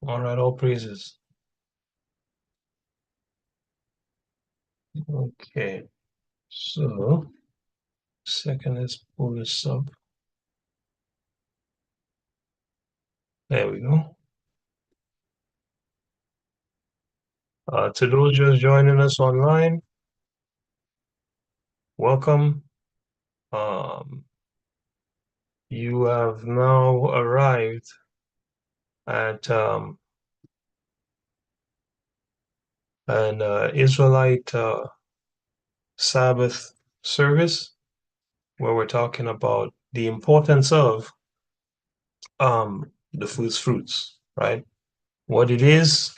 All right, all praises. Okay, so second, let's pull this up. There we go. To those just joining us online, welcome. Um, you have now arrived at an Israelite Sabbath service where we're talking about the importance of the first fruits, right? What it is,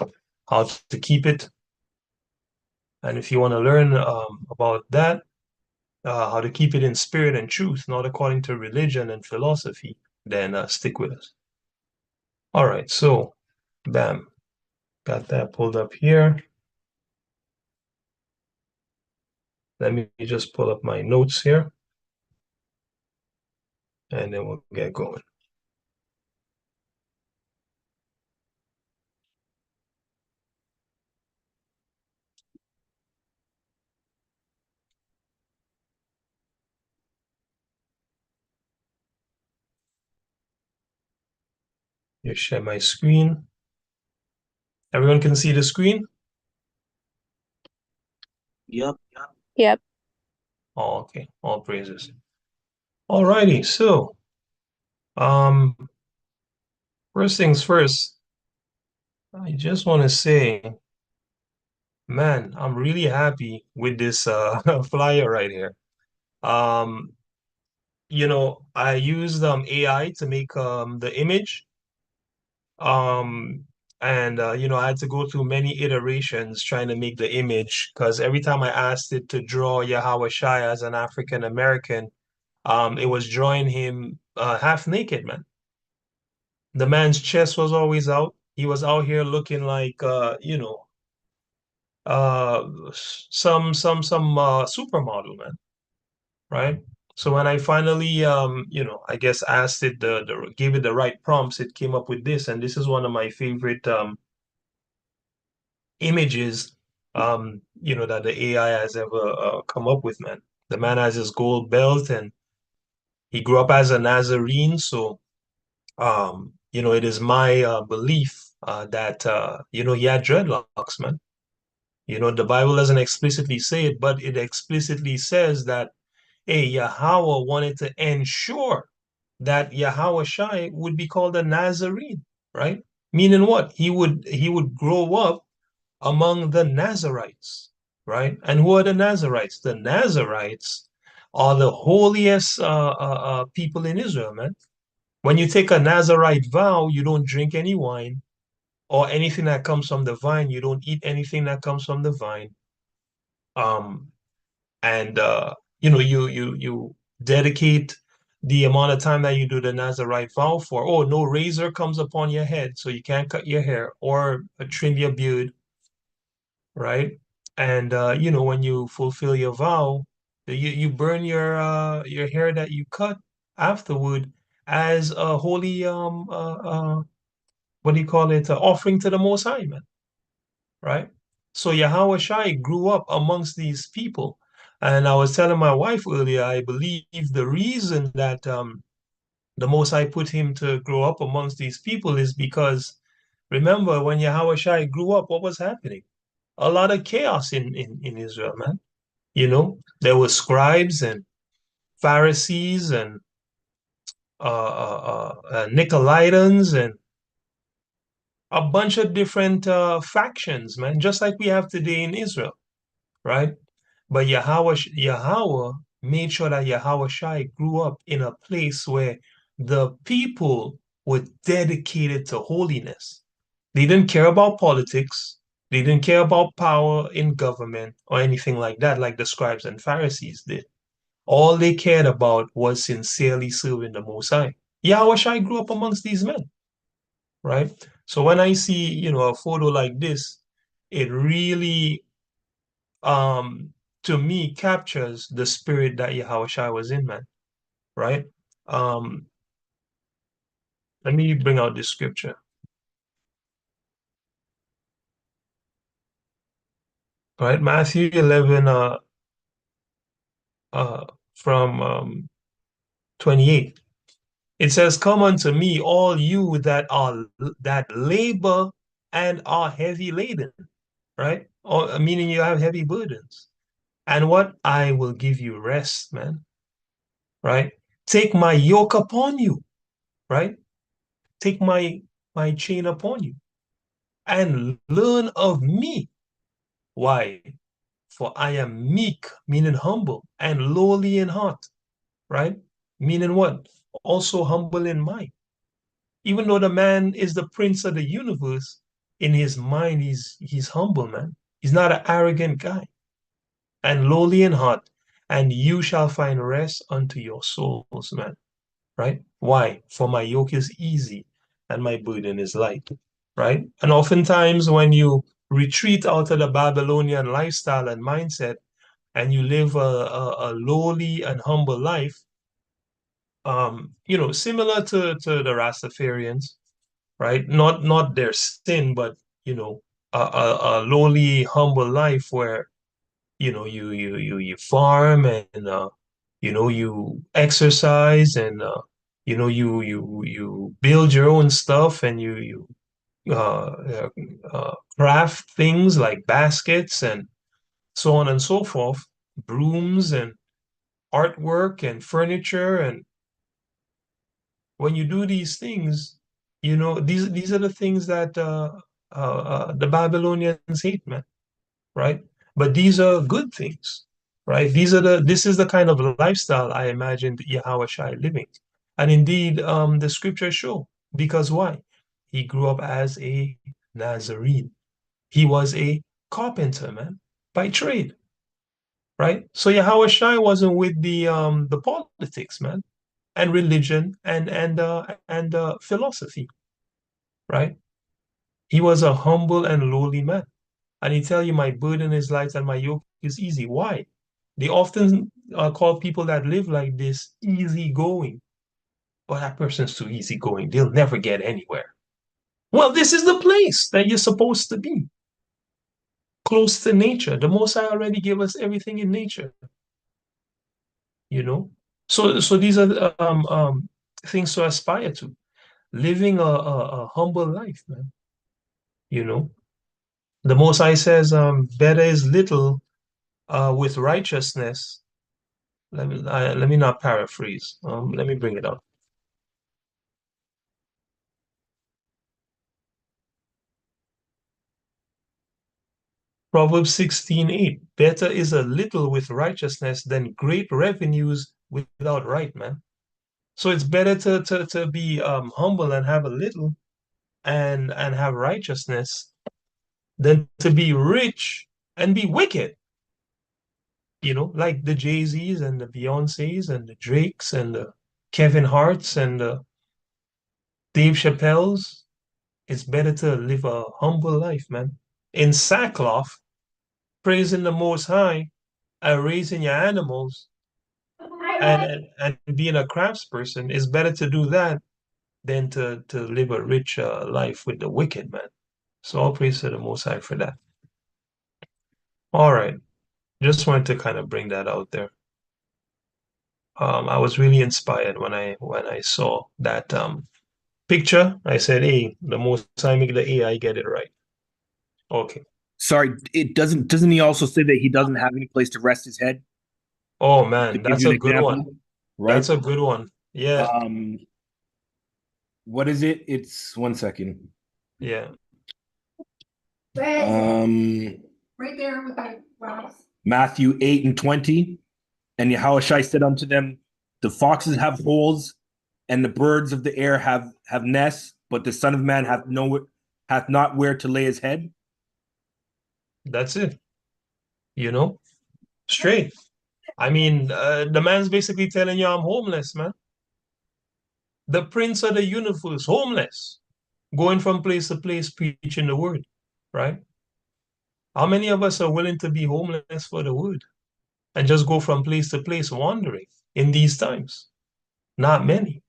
how to keep it, and if you want to learn about that, how to keep it in spirit and truth, not according to religion and philosophy, then stick with us. All right, so bam, got that pulled up here. Let me just pull up my notes here, and then we'll get going. You share my screen. Everyone can see the screen? Yep. Yep. Oh, okay, all praises. All righty, so um, first things first, I just want to say, man, I'm really happy with this flyer right here. Um, I used AI to make the image. Um, and I had to go through many iterations trying to make the image because every time I asked it to draw Yahweh Shai as an African American, it was drawing him half naked, man. The man's chest was always out. He was out here looking like uh some supermodel, man, right? So when I finally I guess asked it the gave it the right prompts, it came up with this, and this is one of my favorite images that the AI has ever come up with, man. The man has his gold belt and he grew up as a Nazarene, so it is my belief that he had dreadlocks, man. The Bible doesn't explicitly say it, but it explicitly says that, hey, Yahweh wanted to ensure that Yahweh Shai would be called a Nazarene, right? Meaning what? He would grow up among the Nazarites, right? And who are the Nazarites? The Nazarites are the holiest people in Israel, man. When you take a Nazarite vow, you don't drink any wine or anything that comes from the vine. You don't eat anything that comes from the vine. Um, and you dedicate the amount of time that you do the Nazarite vow for. Oh, no razor comes upon your head, so you can't cut your hair or trim your beard, right? And when you fulfill your vow, you burn your hair that you cut afterward as a holy what do you call it? Offering to the Most High, man, right? So Yahweh Shai grew up amongst these people. And I was telling my wife earlier, I believe the reason that the Most High put him to grow up amongst these people is because remember when Yahweh Shai grew up, what was happening? A lot of chaos in Israel, man. There were scribes and Pharisees and Nicolaitans and a bunch of different factions, man, just like we have today in Israel, right? But Yahweh made sure that Yahweh Shai grew up in a place where the people were dedicated to holiness. They didn't care about politics. They didn't care about power in government or anything like that, like the scribes and Pharisees did. All they cared about was sincerely serving the Most High. Yahweh Shai grew up amongst these men, right? So when I see, a photo like this, it really um to me captures the spirit that Yahushua was in, man, right? Um, Let me bring out this scripture. right? Matthew 11, uh, from 28. It says, "Come unto me, all you that labor and are heavy laden," right? Or meaning you have heavy burdens. And what? I will give you rest, man, right? Take my yoke upon you, right? Take my chain upon you and learn of me. Why? For I am meek, meaning humble, and lowly in heart, right? Meaning what? Also humble in mind. Even though the man is the prince of the universe, in his mind he's humble, man. He's not an arrogant guy. And lowly in heart, and you shall find rest unto your souls, man. Right? Why? For my yoke is easy and my burden is light. Right? And oftentimes when you retreat out of the Babylonian lifestyle and mindset and you live a lowly and humble life, similar to the Rastafarians, right? Not their sin, but you know, a lowly, humble life where you farm and you exercise and you build your own stuff and you craft things like baskets and so on and so forth, brooms and artwork and furniture. And when you do these things, these are the things that the Babylonians hate, man, right? But these are good things, right? This is the kind of lifestyle I imagined Yahweh Shai living. And indeed, the scriptures show. Because why? He grew up as a Nazarene. He was a carpenter, man, by trade, right? So Yahweh Shai wasn't with the politics, man, and religion and philosophy, right? He was a humble and lowly man. And he tell you, my burden is light and my yoke is easy. Why? They often call people that live like this easygoing. But that person's too easygoing. They'll never get anywhere. Well, this is the place that you're supposed to be, close to nature. The Most High already gave us everything in nature, you know? So these are things to aspire to. Living a humble life, man, you know? The Most High says, better is little with righteousness. Let me not paraphrase. Let me bring it up. Proverbs 16:8. Better is a little with righteousness than great revenues without right, man. So it's better to be humble and have a little and have righteousness than to be rich and be wicked. Like the Jay-Z's and the Beyoncé's and the Drakes and the Kevin Hart's and the Dave Chappelle's. It's better to live a humble life, man. In sackcloth, praising the Most High and raising your animals and being a craftsperson, is better to do that than to live a rich life with the wicked, man. So all praise to the Most High for that. All right. Just wanted to kind of bring that out there. I was really inspired when I saw that picture. I said, "Hey, the Most High make the AI get it right." Okay. Sorry, it doesn't he also say that he doesn't have any place to rest his head? Oh To man, give that's you an a good one. example, right? That's a good one. Yeah. Um, what is it? It's 1 second. Yeah. Um, right there with the rocks. Matthew 8:20. And Yahushua said unto them, the foxes have holes, and the birds of the air have nests, but the Son of Man hath not where to lay his head. That's it. You know, straight. I mean, the man's basically telling you I'm homeless, man. The prince of the universe, homeless, going from place to place preaching the word, right? How many of us are willing to be homeless for the word and just go from place to place wandering in these times? Not many,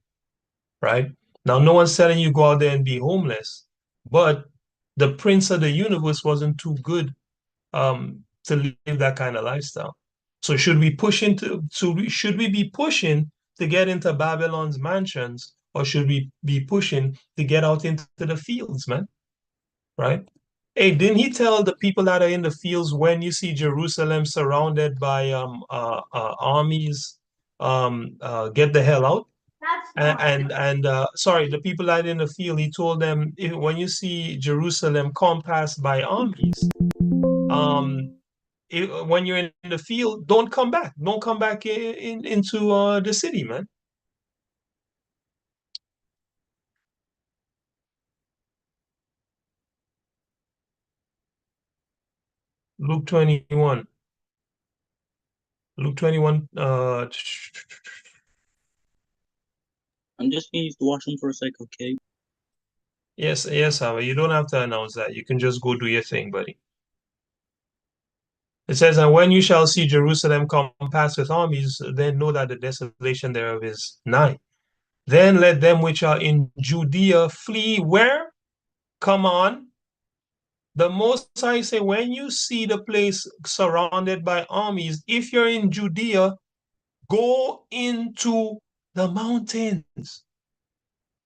right? Now, no one's telling you go out there and be homeless, but the prince of the universe wasn't too good to live that kind of lifestyle. So should we push into should we be pushing to get into Babylon's mansions, or should we be pushing to get out into the fields, man? Right? Hey, didn't he tell the people that are in the fields, when you see Jerusalem surrounded by armies, get the hell out? And sorry, the people that are in the field, he told them, when you see Jerusalem compassed by armies, um, when you're in the field, don't come back. Don't come back into the city, man. Luke 21. Luke 21. I'm just going to use the washroom for a sec, okay? Yes, yes, Howard. You don't have to announce that. You can just go do your thing, buddy. It says, and when you shall see Jerusalem compassed with armies, then know that the desolation thereof is nigh. Then let them which are in Judea flee where? Come on. The Most High say, when you see the place surrounded by armies, if you're in Judea, go into the mountains.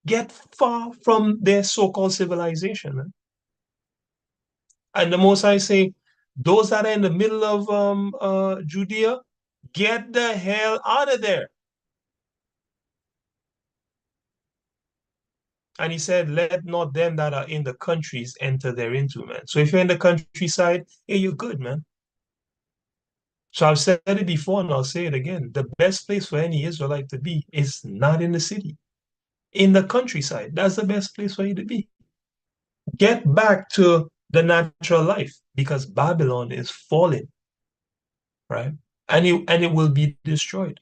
Get far from their so-called civilization. Man. And the Most High say, those that are in the middle of Judea, get the hell out of there. And he said, let not them that are in the countries enter thereinto, man. So if you're in the countryside, hey, you're good, man. So I've said it before and I'll say it again. The best place for any Israelite to be is not in the city, in the countryside. That's the best place for you to be. Get back to the natural life, because Babylon is falling, right? And it will be destroyed.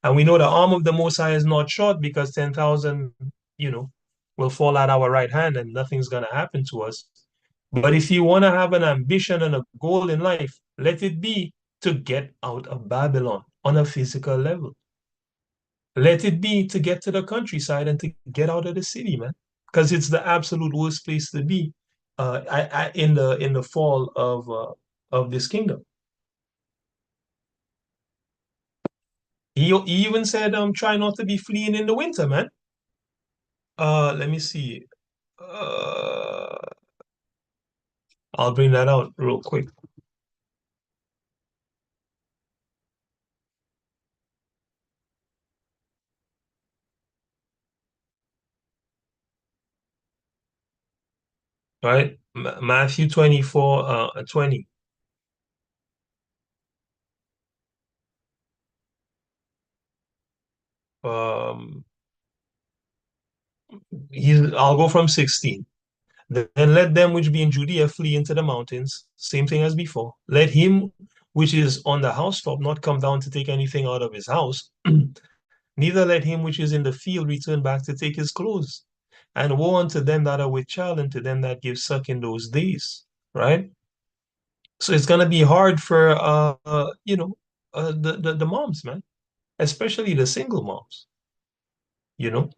And we know the arm of the Most High is not short, because 10,000, will fall at our right hand and nothing's going to happen to us. But if you want to have an ambition and a goal in life, let it be to get out of Babylon on a physical level. Let it be to get to the countryside and to get out of the city, man, because it's the absolute worst place to be in the fall of this kingdom. He even said, try not to be fleeing in the winter, man. Let me see. I'll bring that out real quick. Right? Matthew 24, 20. Um, I'll go from 16. Then let them which be in Judea flee into the mountains. Same thing as before. Let him which is on the housetop not come down to take anything out of his house. Neither let him which is in the field return back to take his clothes. And woe unto them that are with child, and to them that give suck in those days. Right? So it's gonna be hard for the moms, man, especially the single moms. You know,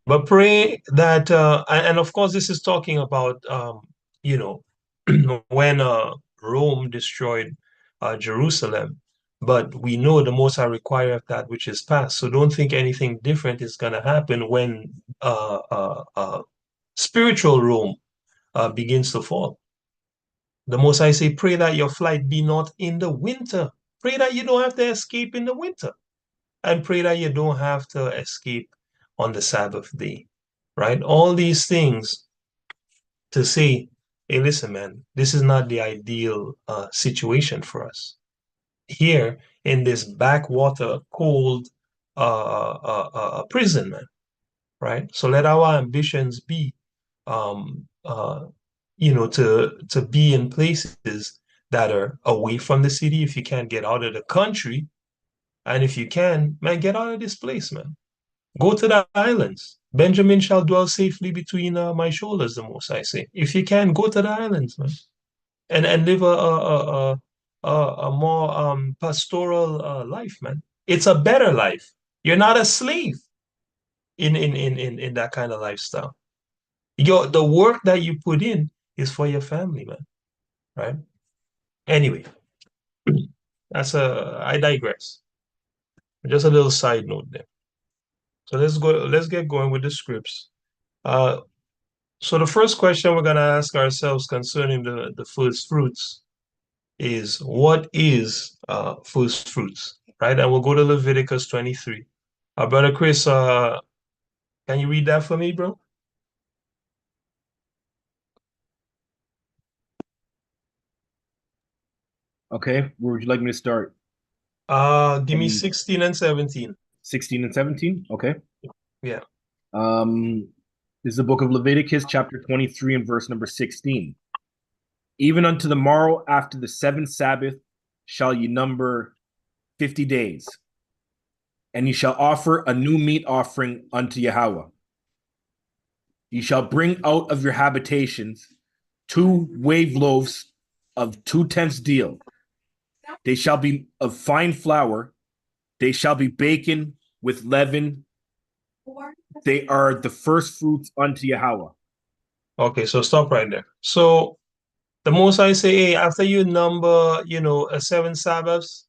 but pray that and of course this is talking about you know when Rome destroyed Jerusalem. But we know the Most High requireth that which is past. So don't think anything different is gonna happen when spiritual Rome begins to fall. The Most High say, pray that your flight be not in the winter. Pray that you don't have to escape in the winter. And pray that you don't have to escape on the Sabbath day. Right? All these things to say, hey, listen, man, this is not the ideal situation for us. Here in this backwater, cold prison, man. Right? So let our ambitions be to be in places that are away from the city. If you can't get out of the country, and if you can, man, get out of this place, man. Go to the islands. Benjamin shall dwell safely between my shoulders, the Most I say. If you can, go to the islands, man, and live a more pastoral life, man. It's a better life. You're not a slave in that kind of lifestyle. The work that you put in is for your family, man. Right? Anyway, I digress. Just a little side note there. So let's get going with the scripts. So the first question we're gonna ask ourselves concerning the first fruits is what is first fruits, right? And we'll go to Leviticus 23. Brother Chris, can you read that for me, bro? Okay, where would you like me to start? Give me 16 and 17. 16 and 17? Okay. Yeah. This is the book of Leviticus, chapter 23, and verse number 16. Even unto the morrow after the seventh Sabbath shall ye number 50 days, and ye shall offer a new meat offering unto Yahweh. Ye shall bring out of your habitations 2 wave loaves of 2/10 deal. They shall be of fine flour. They shall be baken with leaven. They are the first fruits unto Yahweh. Okay, so stop right there. So the Most High say, hey, after you number, a 7 Sabbaths,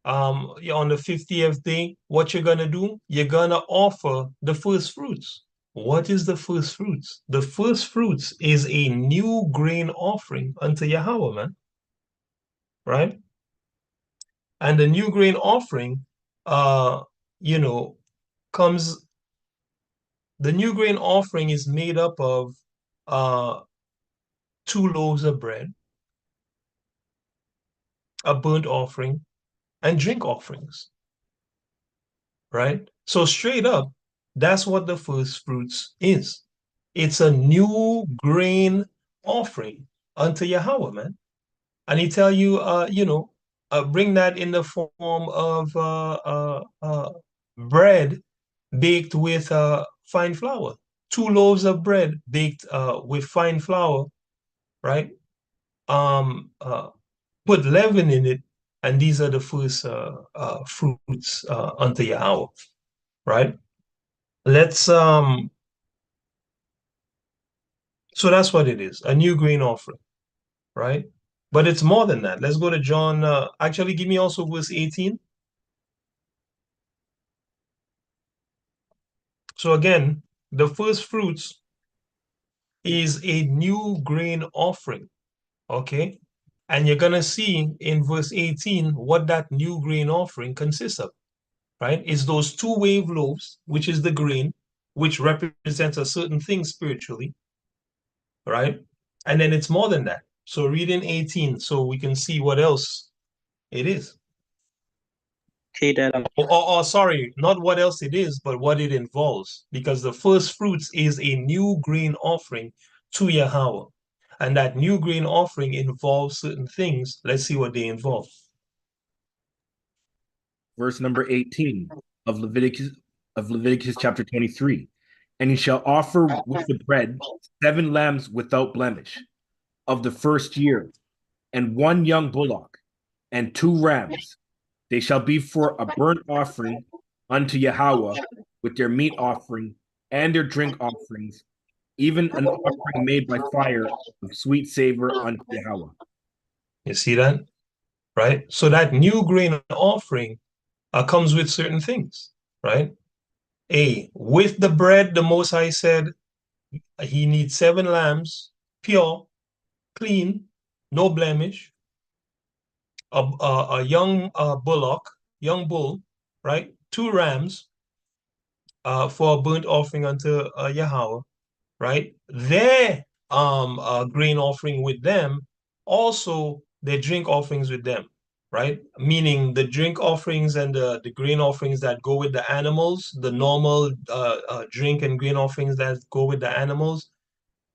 on the 50th day, what you're gonna do? You're gonna offer the first fruits. What is the first fruits? The first fruits is a new grain offering unto Yahweh, man. Right? And the new grain offering, uh, you know, comes, the new grain offering is made up of uh 2 loaves of bread, a burnt offering, and drink offerings. Right? So straight up, that's what the first fruits is. It's a new grain offering unto Yahweh, man. And he tell you, bring that in the form of bread baked with fine flour. 2 loaves of bread baked with fine flour, right? Put leaven in it, and these are the first fruits unto Yahweh, right? Let's So that's what it is, a new grain offering, right? But it's more than that. Let's go to John. Actually, give me also verse 18. So again, the first fruits is a new grain offering, okay? And you're gonna see in verse 18 what that new grain offering consists of, right? It's those 2 wave loaves, which is the grain, which represents a certain thing spiritually, right? And then it's more than that. So read in 18 so we can see what else it is. Okay, Dad. Sorry, not what else it is, but what it involves. Because the first fruits is a new grain offering to Yahweh. And that new grain offering involves certain things. Let's see what they involve. Verse number 18 of Leviticus chapter 23. And he shall offer with the bread 7 lambs without blemish of the first year, and 1 young bullock, and 2 rams. They shall be for a burnt offering unto Yahweh with their meat offering and their drink offerings, even an offering made by fire of sweet savor unto Yahweh. You see that? Right? So that new grain offering comes with certain things, right? With the bread, the Most High said he needs 7 lambs, pure, clean, no blemish, a young bullock, young bull, right? 2 rams for a burnt offering unto Yahweh, right? Their grain offering with them, also their drink offerings with them, right? Meaning the drink offerings and the grain offerings that go with the animals, the normal drink and grain offerings that go with the animals,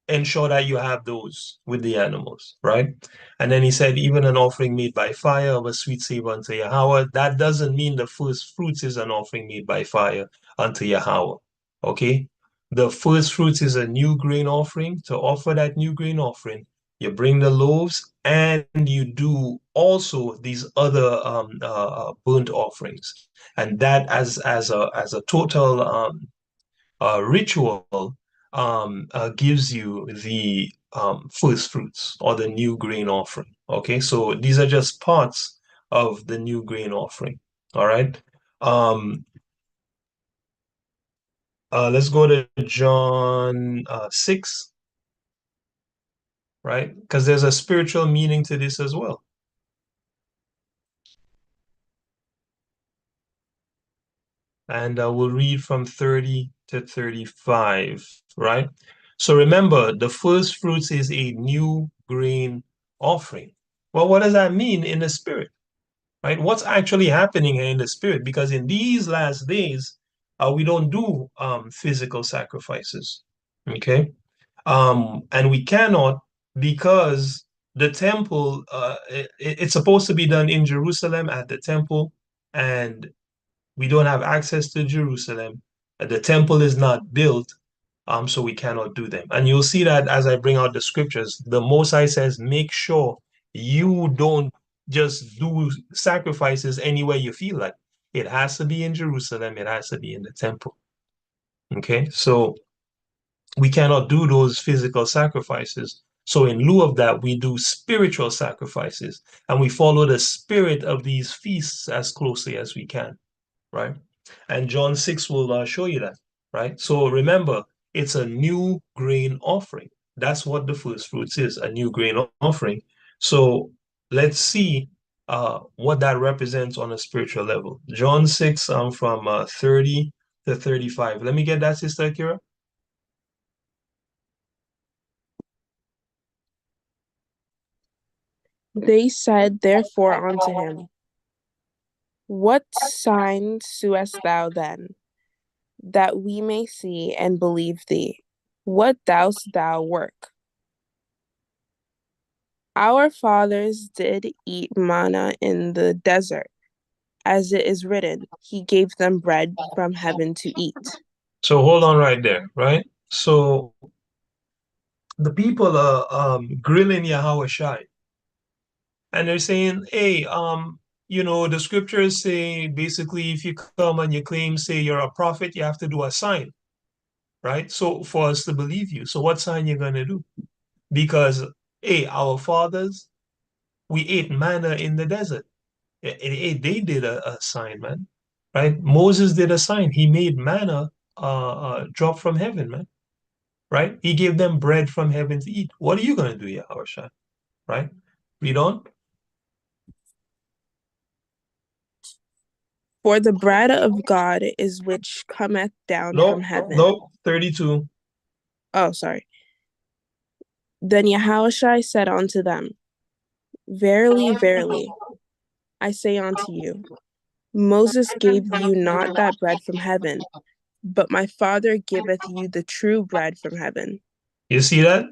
ensure that you have those with the animals, right? And then he said, even an offering made by fire of a sweet savor unto Yahweh. That doesn't mean the first fruits is an offering made by fire unto Yahweh, okay? The first fruits is a new grain offering. To offer that new grain offering, you bring the loaves and you do also these other burnt offerings. And that as a total ritual gives you the first fruits or the new grain offering. Okay, so these are just parts of the new grain offering. All right. Let's go to John 6, right? Because there's a spiritual meaning to this as well. And we'll read from 30 to 35, right? So remember, the first fruits is a new grain offering. Well, what does that mean in the spirit, right? What's actually happening in the spirit? Because in these last days, we don't do physical sacrifices, okay? And we cannot because the temple, it's supposed to be done in Jerusalem at the temple, and we don't have access to Jerusalem. The temple is not built, so we cannot do them. And you'll see that as I bring out the scriptures, the Most High says, make sure you don't just do sacrifices anywhere you feel like. It has to be in Jerusalem, it has to be in the temple. Okay, so we cannot do those physical sacrifices. So in lieu of that, we do spiritual sacrifices and we follow the spirit of these feasts as closely as we can, right? And John 6 will show you that, right? So remember, it's a new grain offering. That's what the first fruits is, a new grain offering. So let's see what that represents on a spiritual level. John 6 from 30 to 35. Let me get that, Sister Akira. They said therefore unto him, What sign suest thou then, that we may see and believe thee? What dost thou work? Our fathers did eat manna in the desert, as it is written, He gave them bread from heaven to eat. So hold on right there, right? So the people are grilling Yahweh Shai, and they're saying, hey, the scriptures say basically if you come and you claim, say you're a prophet, you have to do a sign, right? So for us to believe you. So what sign you gonna do? Because hey, our fathers, we ate manna in the desert. They did a sign, man. Right? Moses did a sign. He made manna drop from heaven, man. Right? He gave them bread from heaven to eat. What are you gonna do, Yahweh Shai? Right? Read on. For the bread of God is which cometh down from heaven. Nope, 32. Oh, sorry. Then Yahushua said unto them, Verily, verily, I say unto you, Moses gave you not that bread from heaven, but my Father giveth you the true bread from heaven. You see that?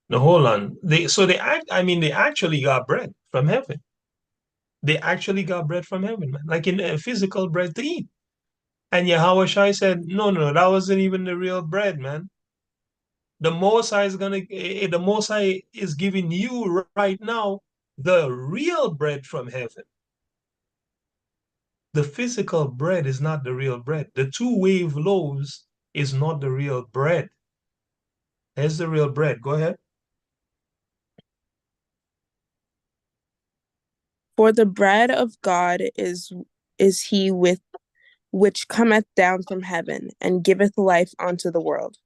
No, hold on. They actually got bread from heaven. They actually got bread from heaven, man. Like in physical bread to eat. And Yahweh Shai said, no, that wasn't even the real bread, man. The Most High the Most High is giving you right now the real bread from heaven. The physical bread is not the real bread. The 2 wave loaves is not the real bread. Here's the real bread. Go ahead. For the bread of God is he with which cometh down from heaven, and giveth life unto the world.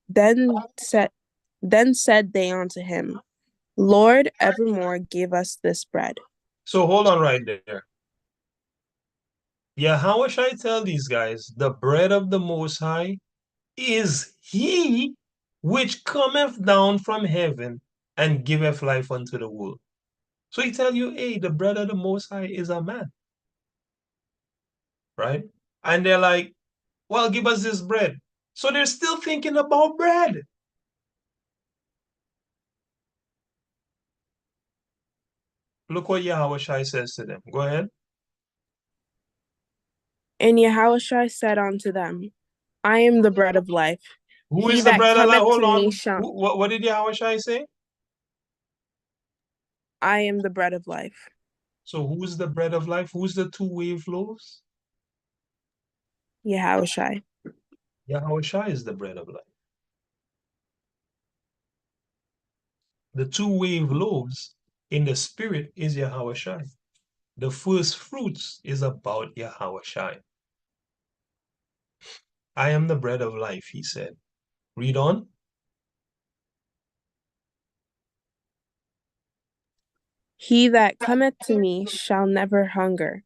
Then said they unto him, Lord, evermore give us this bread. So hold on right there. Yeah, how should I tell these guys? The bread of the Most High is he which cometh down from heaven and giveth life unto the world. So he tell you, hey, the bread of the Most High is a man. Right? And they're like, well, give us this bread. So they're still thinking about bread. Look what Yahushua says to them. Go ahead. And Yahushua said unto them, I am the bread of life. Who is the bread of life? Hold on. Shall... What did Yahushua say? I am the bread of life. So who's the bread of life? Who's the 2 wave loaves? Yahushua. Yahushua is the bread of life. The 2 wave loaves in the spirit is Yahushua. The first fruits is about Yahushua. I am the bread of life, he said. Read on. He that cometh to me shall never hunger,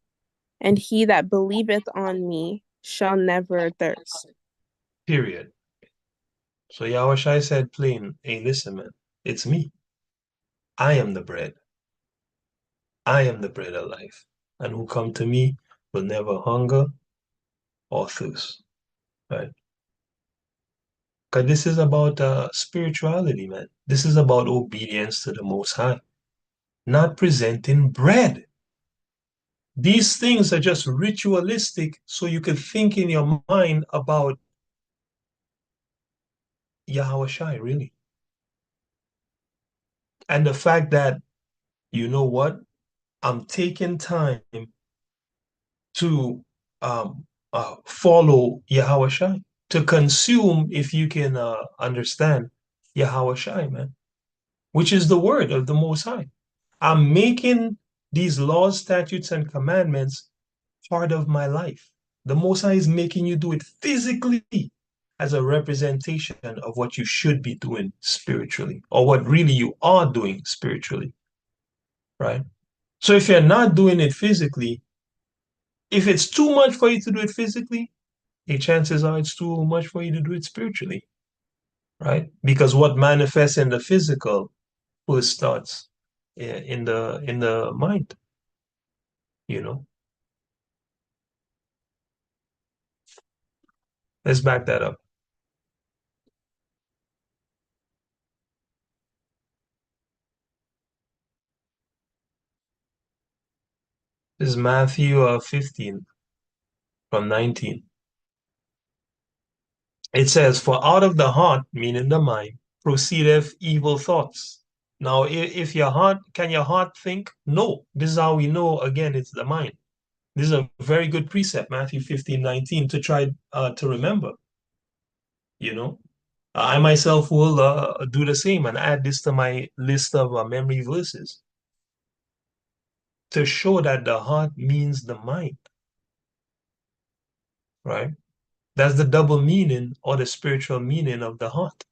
and he that believeth on me shall never thirst. Period. So Yahushua said plain, hey, listen, man, it's me. I am the bread. I am the bread of life. And who come to me will never hunger or thirst. Right? Because this is about spirituality, man. This is about obedience to the Most High, not presenting bread. These things are just ritualistic so you can think in your mind about Yahweh Shai, really. And the fact that, you know what, I'm taking time to follow Yahweh Shai, to consume, if you can understand, Yahweh Shai, man, which is the word of the Most High. I'm making these laws, statutes, and commandments part of my life. The Most High is making you do it physically as a representation of what you should be doing spiritually, or what really you are doing spiritually, right? So if you're not doing it physically, if it's too much for you to do it physically, the chances are it's too much for you to do it spiritually, right? Because what manifests in the physical first starts in the mind, you know. Let's back that up. This is Matthew 15 from 19. It says, "For out of the heart," meaning the mind, "proceedeth evil thoughts." Now, if can your heart think? No. This is how we know, again, it's the mind. This is a very good precept, Matthew 15:19, to try to remember, you know. I myself will do the same and add this to my list of memory verses to show that the heart means the mind, right? That's the double meaning or the spiritual meaning of the heart.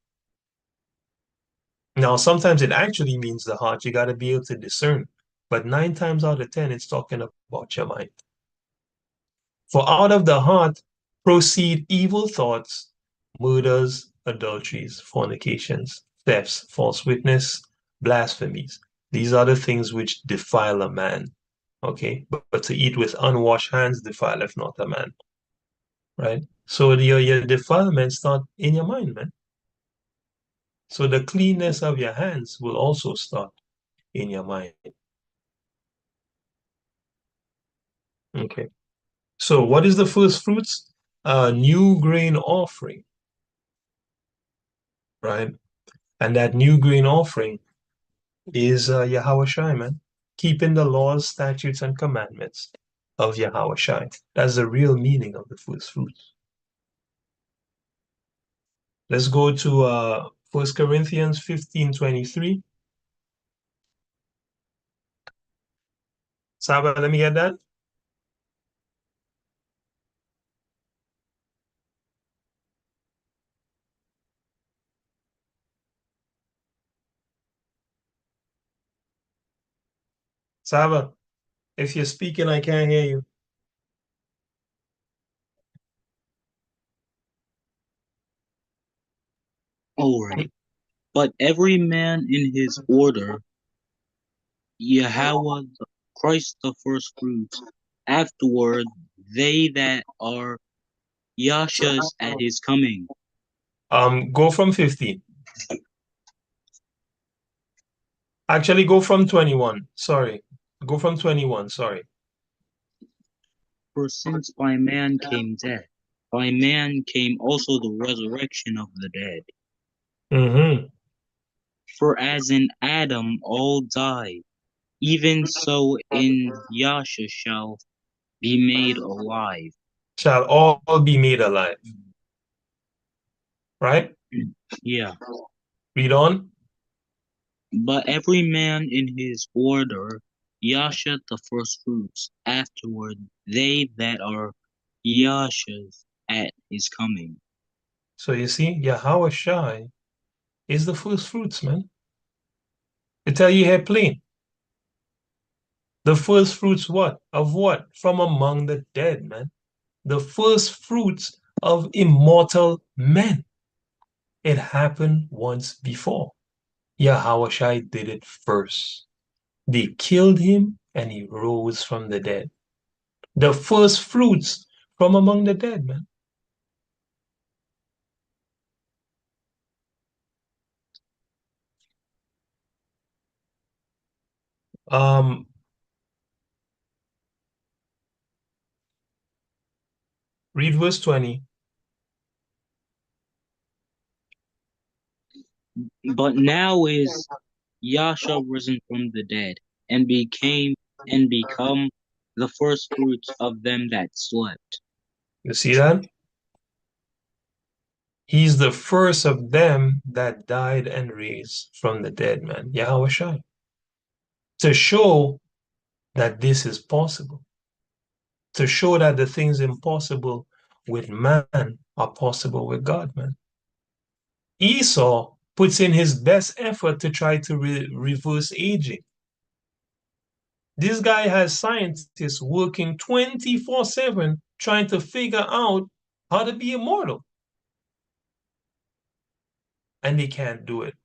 Now, sometimes it actually means the heart. You got to be able to discern. But 9 times out of 10, it's talking about your mind. For out of the heart proceed evil thoughts, murders, adulteries, fornications, thefts, false witness, blasphemies. These are the things which defile a man. Okay, but to eat with unwashed hands defileth not a man. Right? So your defilements start in your mind, man. So the cleanness of your hands will also start in your mind. Okay. So what is the first fruits? New grain offering, right? And that new grain offering is Yahweh Shai, man. Keeping the laws, statutes, and commandments of Yahweh Shai. That's the real meaning of the first fruits. Let's go to 1 Corinthians 15:23. Saba, let me get that. Saba, if you're speaking, I can't hear you. All right. But every man in his order, Yahweh Christ the first fruits, afterward they that are Yahshua's at his coming. Go from 15. Actually, go from 21. Sorry. Go from 21. Sorry. For since by man came death, by man came also the resurrection of the dead. Mm-hmm. For as in Adam all die, even so in Yahshua shall be made alive. Shall all be made alive. right? Yeah. Read on. But every man in his order, Yasha the first fruits, afterward they that are Yasha's at his coming. So you see, Yahweh Shai is the first fruits, man. I tell you here plain. The first fruits what? Of what? From among the dead, man. The first fruits of immortal men. It happened once before. Yahweh did it first. They killed him and he rose from the dead. The first fruits from among the dead, man. Um, read verse 20. But now is Yasha risen from the dead, and become the first fruits of them that slept. You see that? He's the first of them that died and raised from the dead, man. Yahweh Shai. To show that this is possible. To show that the things impossible with man are possible with God, man. Esau puts in his best effort to try to reverse aging. This guy has scientists working 24/7 trying to figure out how to be immortal. And they can't do it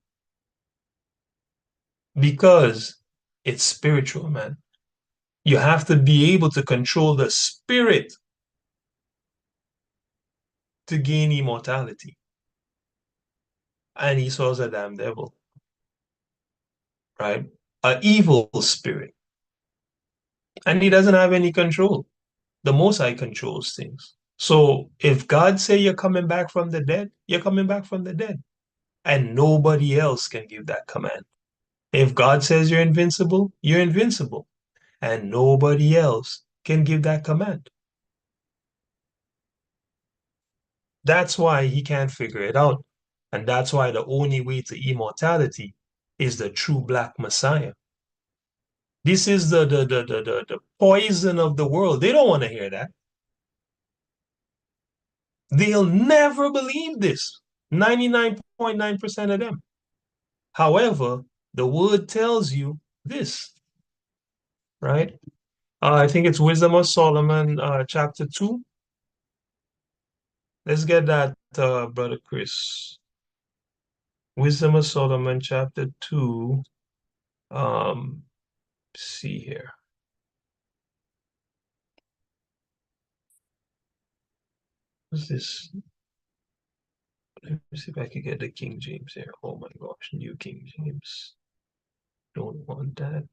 because it's spiritual, man. You have to be able to control the spirit to gain immortality. And Esau's a damn devil, right? An evil spirit. And he doesn't have any control. The Most High controls things. So if God say you're coming back from the dead, you're coming back from the dead. And nobody else can give that command. If God says you're invincible, you're invincible. And nobody else can give that command. That's why he can't figure it out. And that's why the only way to immortality is the true black Messiah. This is the poison of the world. They don't want to hear that. They'll never believe this. 99.9% of them. However, the word tells you this, right? I think it's Wisdom of Solomon, chapter 2. Let's get that, Brother Chris. Wisdom of Solomon, chapter 2. See here. What's this? Let me see if I can get the King James here. Oh my gosh, New King James. Don't want that.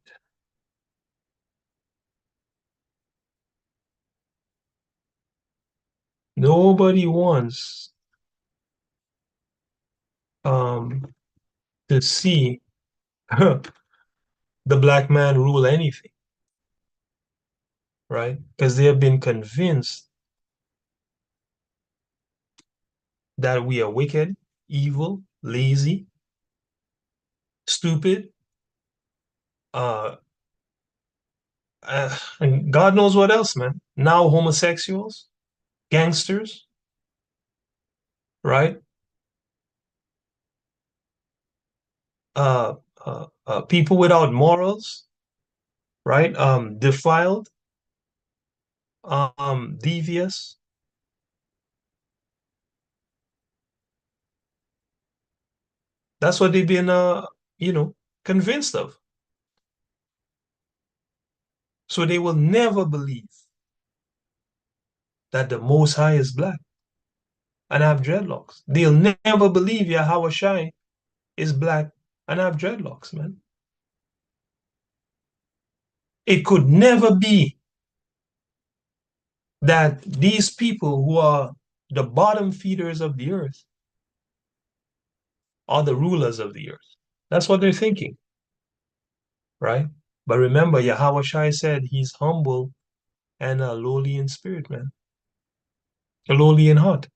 Nobody wants to see the black man rule anything, right? Because they have been convinced that we are wicked, evil, lazy, stupid, uh, and God knows what else, man. Now homosexuals, gangsters, right? Uh, People without morals, right? Defiled, devious. That's what they've been, convinced of. So they will never believe that the Most High is black and have dreadlocks. They'll never believe Yahweh Shai is black and have dreadlocks, man. It could never be that these people who are the bottom feeders of the earth are the rulers of the earth. That's what they're thinking, right? But remember, Yahweh Shai said he's humble and lowly in spirit, man. Lowly in heart.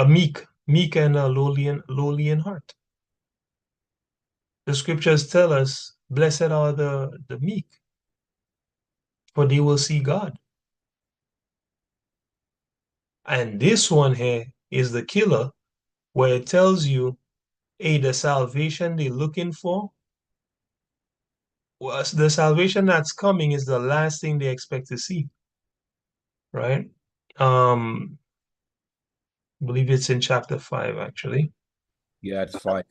Meek and lowly in heart. The scriptures tell us, blessed are the meek, for they will see God. And this one here is the killer, where it tells you, hey, the salvation they're looking for, well, the salvation that's coming is the last thing they expect to see, right? I believe it's in chapter 5, actually. Yeah, it's 5.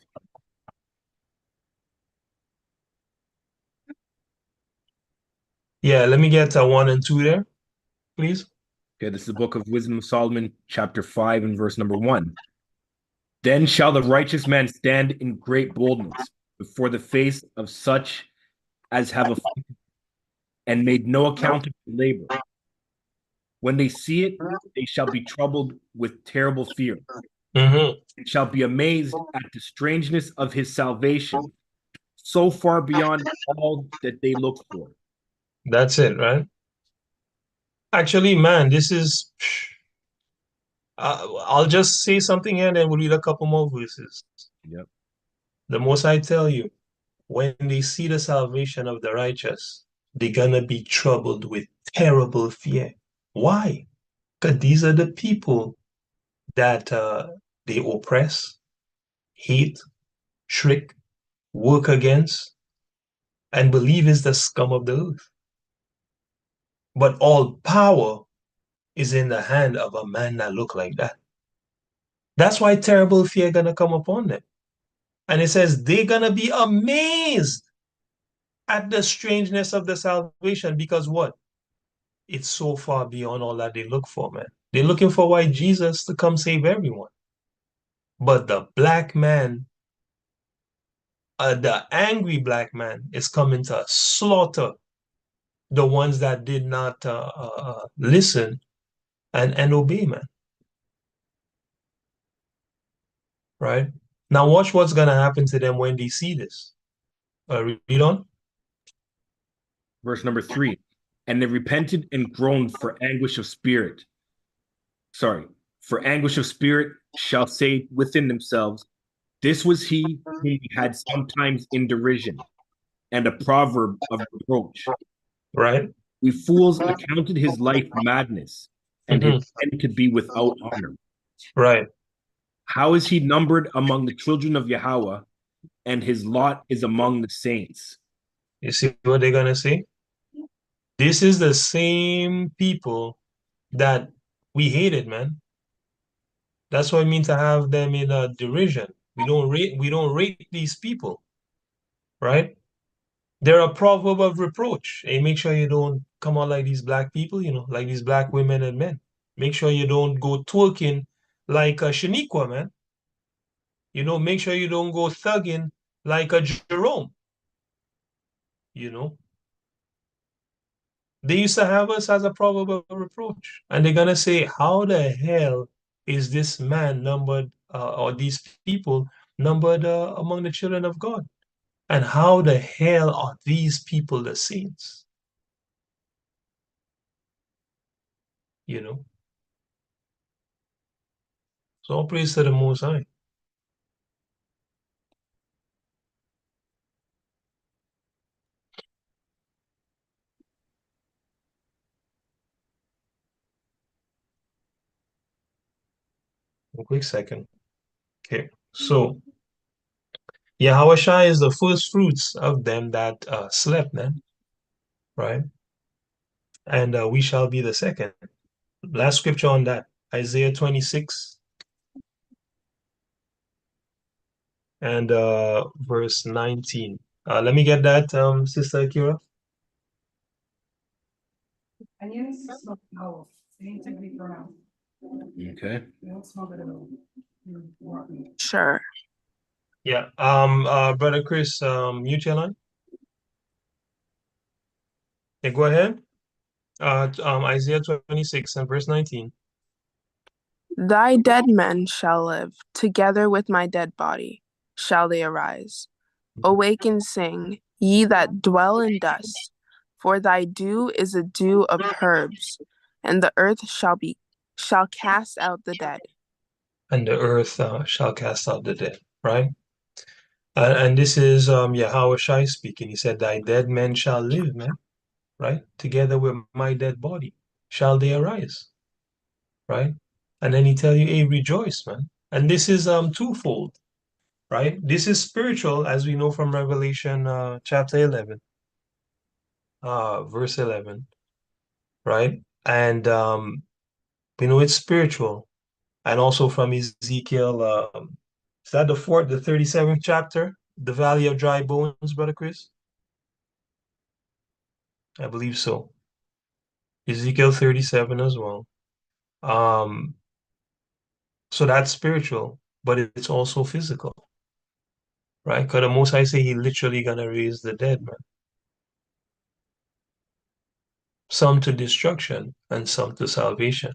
Yeah, let me get 1 and 2 there, please. Okay, this is the book of Wisdom of Solomon, chapter 5 and verse number 1. Then shall the righteous man stand in great boldness before the face of such as have afflicted and made no account of labor. When they see it, they shall be troubled with terrible fear. Mm-hmm. And shall be amazed at the strangeness of his salvation, so far beyond all that they look for. That's it, right? Actually, man, this is. I'll just say something here and then we'll read a couple more verses. Yep. The most I tell you, when they see the salvation of the righteous, they're gonna be troubled with terrible fear. Why? Because these are the people that they oppress, hate, trick, work against, and believe is the scum of the earth. But all power is in the hand of a man that look like that. That's why terrible fear gonna come upon them. And it says they're gonna be amazed at the strangeness of the salvation because what? It's so far beyond all that they look for, man. They're looking for white Jesus to come save everyone. But the black man, the angry black man, is coming to slaughter the ones that did not listen and obey, man. Right? Now, watch what's going to happen to them when they see this. Read on. Verse number 3. And they repented and groaned for anguish of spirit. For anguish of spirit shall say within themselves, this was he whom we had sometimes in derision, and a proverb of reproach. Right. We fools accounted his life madness, and his end to be without honor. Right. How is he numbered among the children of Yahweh, and his lot is among the saints? You see what they're going to say? This is the same people that we hated, man. That's what I mean to have them in a derision. We don't rate these people, right? They're a proverb of reproach. Hey, make sure you don't come out like these black people, like these black women and men. Make sure you don't go twerking like a Shaniqua, man. Make sure you don't go thugging like a Jerome. They used to have us as a proverb of reproach. And they're going to say, how the hell is this man numbered, or these people numbered among the children of God? And how the hell are these people the saints? So all praise to the Most High. A quick second. Okay, so Yahushua is the first fruits of them that slept, man, right? And we shall be the second. Last scripture on that, Isaiah 26 and verse 19. Let me get that, Sister Akira. Okay. Sure. Yeah. Brother Chris, mute your line. Yeah, go ahead. Isaiah 26 and verse 19. Thy dead men shall live, together with my dead body shall they arise. Awake and sing, ye that dwell in dust, for thy dew is a dew of herbs, and the earth shall cast out the dead. and the earth shall cast out the dead, right? And this is Yahweh Shai speaking. He said, thy dead men shall live, man, right? Together with my dead body shall they arise, right? And then he tell you, hey, rejoice, man. And this is twofold, right? This is spiritual, as we know from Revelation chapter 11, verse 11, right? And we know it's spiritual. And also from Ezekiel, is that the 37th chapter, the Valley of Dry Bones, Brother Chris? I believe so. Ezekiel 37 as well. Um, so that's spiritual, but it's also physical, right? Because the Most High say he literally gonna raise the dead, man. Some to destruction and some to salvation.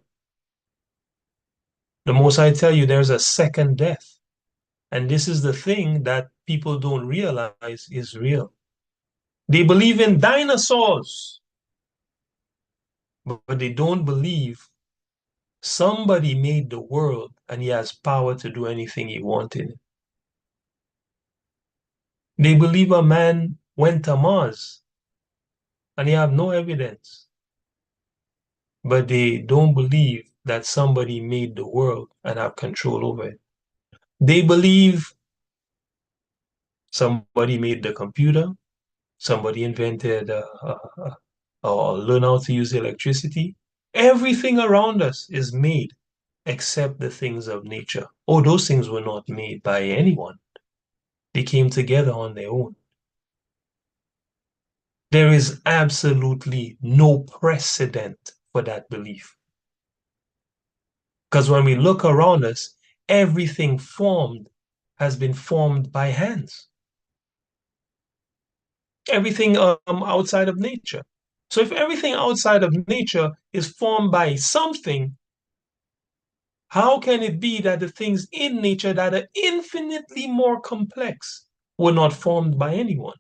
The Most High tell you there's a second death. And this is the thing that people don't realize is real. They believe in dinosaurs, but they don't believe somebody made the world and he has power to do anything he wanted. They believe a man went to Mars and they have no evidence. But they don't believe that somebody made the world and have control over it. They believe somebody made the computer, somebody invented or learn how to use electricity. Everything around us is made except the things of nature. Oh, those things were not made by anyone. They came together on their own. There is absolutely no precedent for that belief. Because when we look around us, everything formed has been formed by hands. Everything outside of nature. So if everything outside of nature is formed by something, how can it be that the things in nature that are infinitely more complex were not formed by anyone?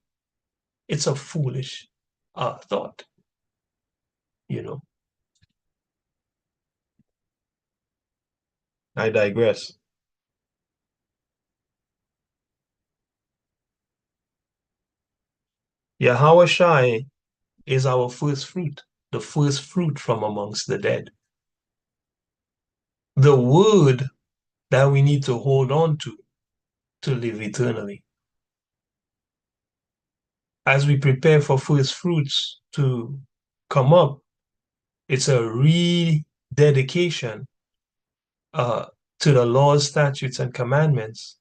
It's a foolish thought, you know. I digress. Yahweh Shai is our first fruit, the first fruit from amongst the dead. The word that we need to hold on to live eternally. As we prepare for first fruits to come up, it's a rededication to the laws, statutes, and commandments,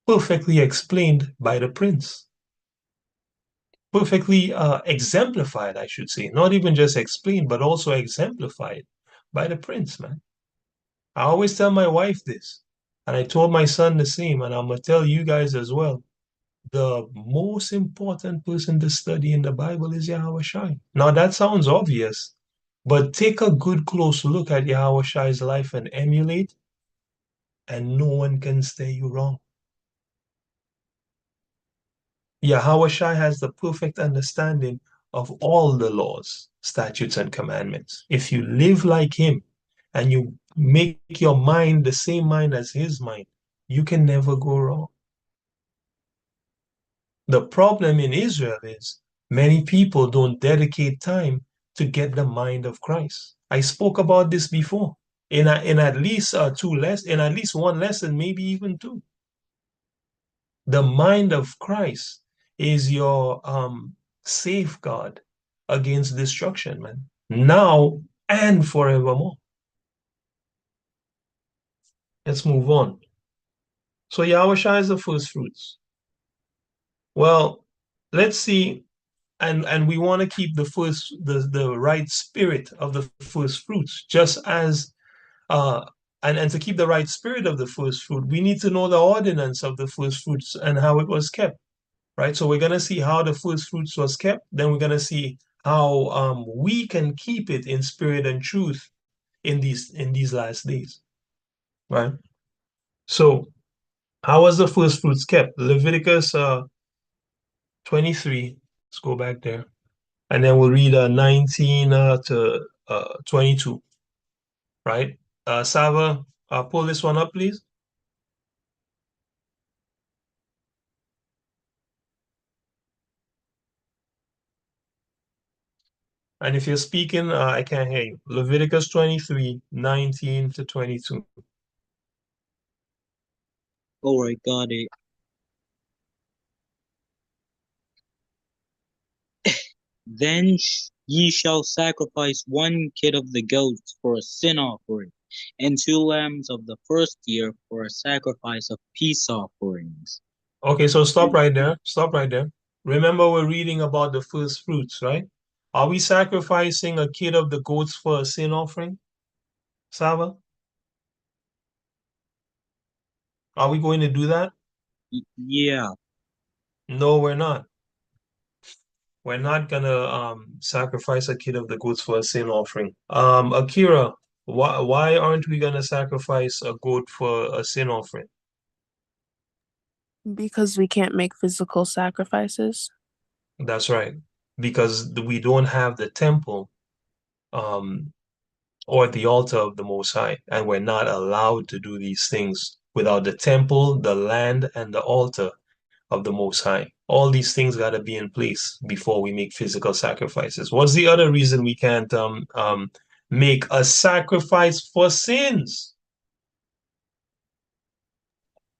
perfectly explained by the Prince. Perfectly exemplified, I should say. Not even just explained, but also exemplified by the Prince, man. I always tell my wife this, and I told my son the same, and I'm going to tell you guys as well. The most important person to study in the Bible is Yahweh Shai. Now, that sounds obvious, but take a good close look at Yahweh Shai's life and emulate, and no one can say you wrong. Yahweh Shai has the perfect understanding of all the laws, statutes, and commandments. If you live like him and you make your mind the same mind as his mind, you can never go wrong. The problem in Israel is many people don't dedicate time to get the mind of Christ. I spoke about this before in at least in at least one lesson, maybe even two. The mind of Christ is your safeguard against destruction, man. Now and forevermore. Let's move on. So Yahweh Shai is the first fruits. Well, let's see, and we want to keep the right spirit of the first fruits, just as and to keep the right spirit of the first fruit, we need to know the ordinance of the first fruits and how it was kept. Right? So we're going to see how the first fruits was kept. Then we're going to see how we can keep it in spirit and truth in these last days. Right? So how was the first fruits kept? Leviticus 23. Let's go back there. And then we'll read 19 to 22. Right? Sava, Pull this one up, please. And if you're speaking, I can't hear you. Leviticus 23, 19 to 22. All right, got it. Then ye shall sacrifice one kid of the goats for a sin offering, and 2 lambs of the first year for a sacrifice of peace offerings. Okay, so stop right there. Stop right there. Remember, we're reading about the first fruits, right? Are we sacrificing a kid of the goats for a sin offering, Saba? Are we going to do that? Yeah, No, we're not. We're not gonna sacrifice a kid of the goats for a sin offering. Akira, why aren't we gonna sacrifice a goat for a sin offering? Because we can't make physical sacrifices. That's right. Because we don't have the temple um or the altar of the Most High, and we're not allowed to do these things without the temple, the land, and the altar of the Most High. All these things got to be in place before we make physical sacrifices. What's the other reason we can't make a sacrifice for sins?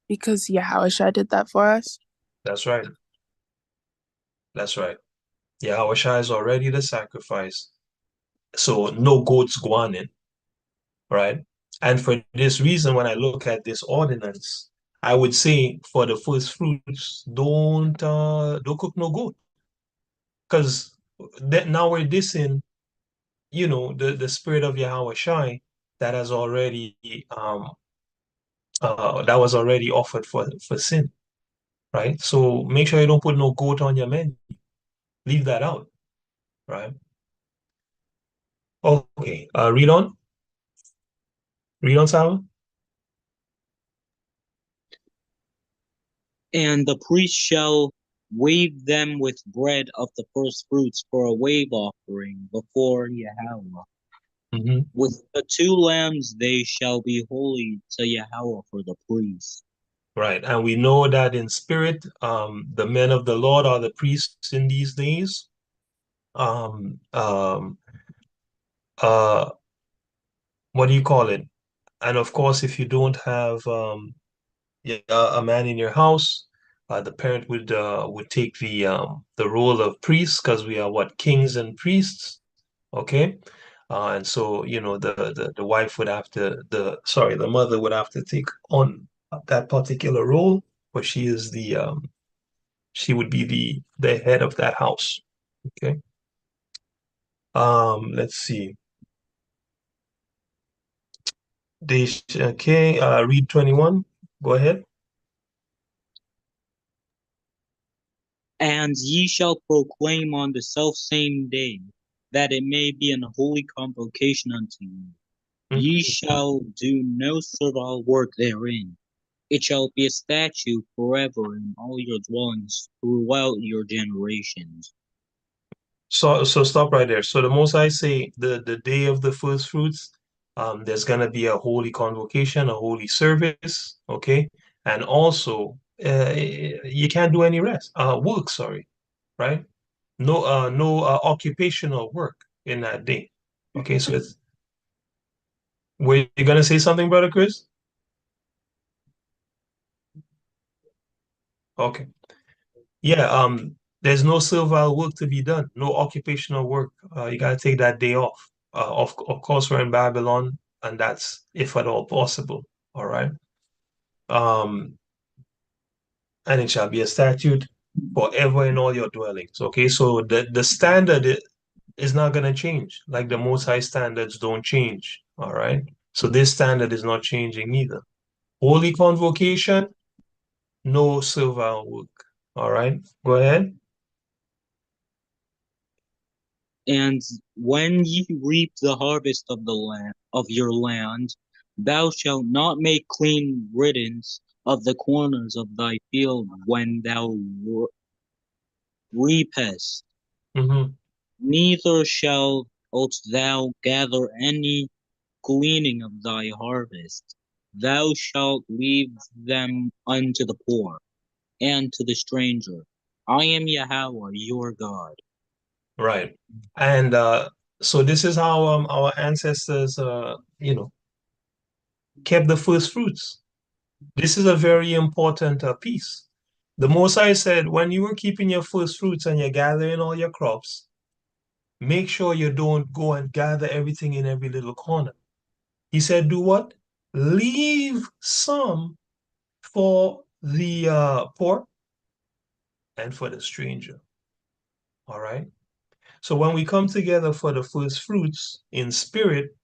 Because Yahushua did that for us. That's right. That's right. Yahushua is already the sacrifice. So no goats going in, right? And for this reason, when I look at this ordinance, I would say for the first fruits, don't cook no goat. Because now we're dissing, the spirit of Yahweh Shai that has already that was already offered for sin, right? So make sure you don't put no goat on your menu. Leave that out, right? Okay. Read on. Read on, Sal. and the priest shall wave them with bread of the first fruits for a wave offering before Yahweh. Mm-hmm. With the 2 lambs they shall be holy to Yahweh for the priest. Right. And we know that in spirit, the men of the Lord are the priests in these days. Um, um, uh, what do you call it? And of course, if you don't have a man in your house, the parent would take the role of priest because we are what kings and priests, okay? And so the wife would have to the mother would have to take on that particular role, but she would be the head of that house, okay? Let's see. Okay, read 21. Go ahead. And ye shall proclaim on the selfsame day, that it may be an holy convocation unto you. Mhm. Ye shall do no servile work therein. It shall be a statute forever in all your dwellings throughout your generations. So stop right there. So the Most High say the day of the first fruits, there's gonna be a holy convocation, a holy service, okay? And also, you can't do any work, sorry, right? No occupational work in that day. Okay, so were you gonna say something, Brother Chris? Okay. Yeah, there's no servile work to be done, no occupational work. You gotta take that day off. Of course, we're in Babylon, and that's if at all possible. All right. Um, and it shall be a statute forever in all your dwellings. Okay, so the standard is not gonna change. Like the Most High standards don't change. All right. So this standard is not changing either. Holy convocation, no servile work. All right. Go ahead. And when ye reap the harvest of the land of your land, thou shalt not make clean riddance of the corners of thy field when thou reapest. Mm-hmm. Neither shalt thou gather any gleaning of thy harvest. thou shalt leave them unto the poor and to the stranger. I am Yahweh, your God. Right. And so this is how our ancestors, kept the first fruits. This is a very important piece. The Most High said, when you were keeping your first fruits and you're gathering all your crops, make sure you don't go and gather everything in every little corner. He said, do what? Leave some for the poor and for the stranger. All right. So when we come together for the first fruits in spirit,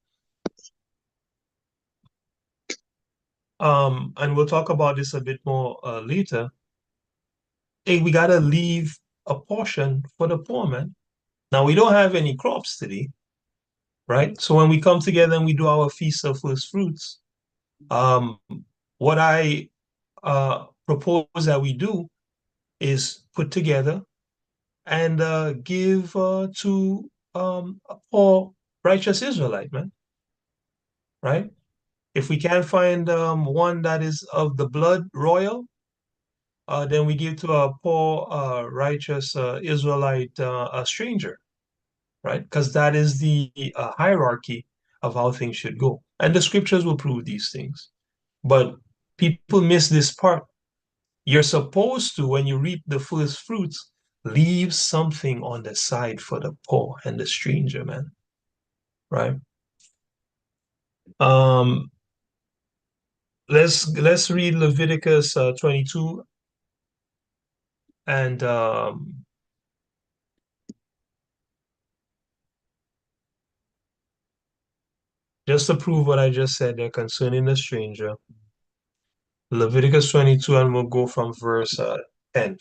and we'll talk about this a bit more later, hey, we gotta leave a portion for the poor, man. Now we don't have any crops today, right? So when we come together and we do our feast of first fruits, um, what I propose that we do is put together and give to a poor righteous Israelite, man, right? If we can't find one that is of the blood royal, then we give to a poor righteous Israelite a stranger, right? Because that is the hierarchy of how things should go. And the scriptures will prove these things. But people miss this part. You're supposed to, when you reap the first fruits, leave something on the side for the poor and the stranger, man. Right? Um, let's read Leviticus 22 and just to prove what I just said there concerning the stranger. Leviticus 22, and we'll go from verse 10.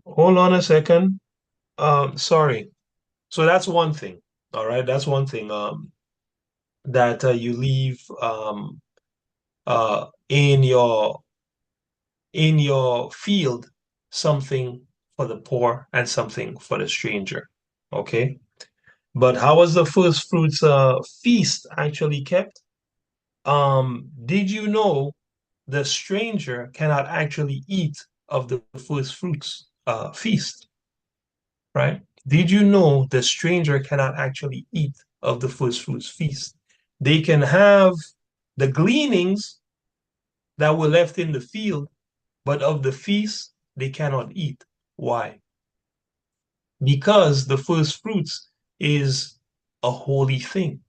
Hold on a second. Sorry. So that's one thing. All right, that's one thing. That you leave in your field something for the poor and something for the stranger. Okay. But how was the first fruits feast actually kept? Did you know the stranger cannot actually eat of the first fruits feast, right? Did you know the stranger cannot actually eat of the first fruits feast? They can have the gleanings that were left in the field, but of the feast they cannot eat. Why? Because the first fruits is a holy thing.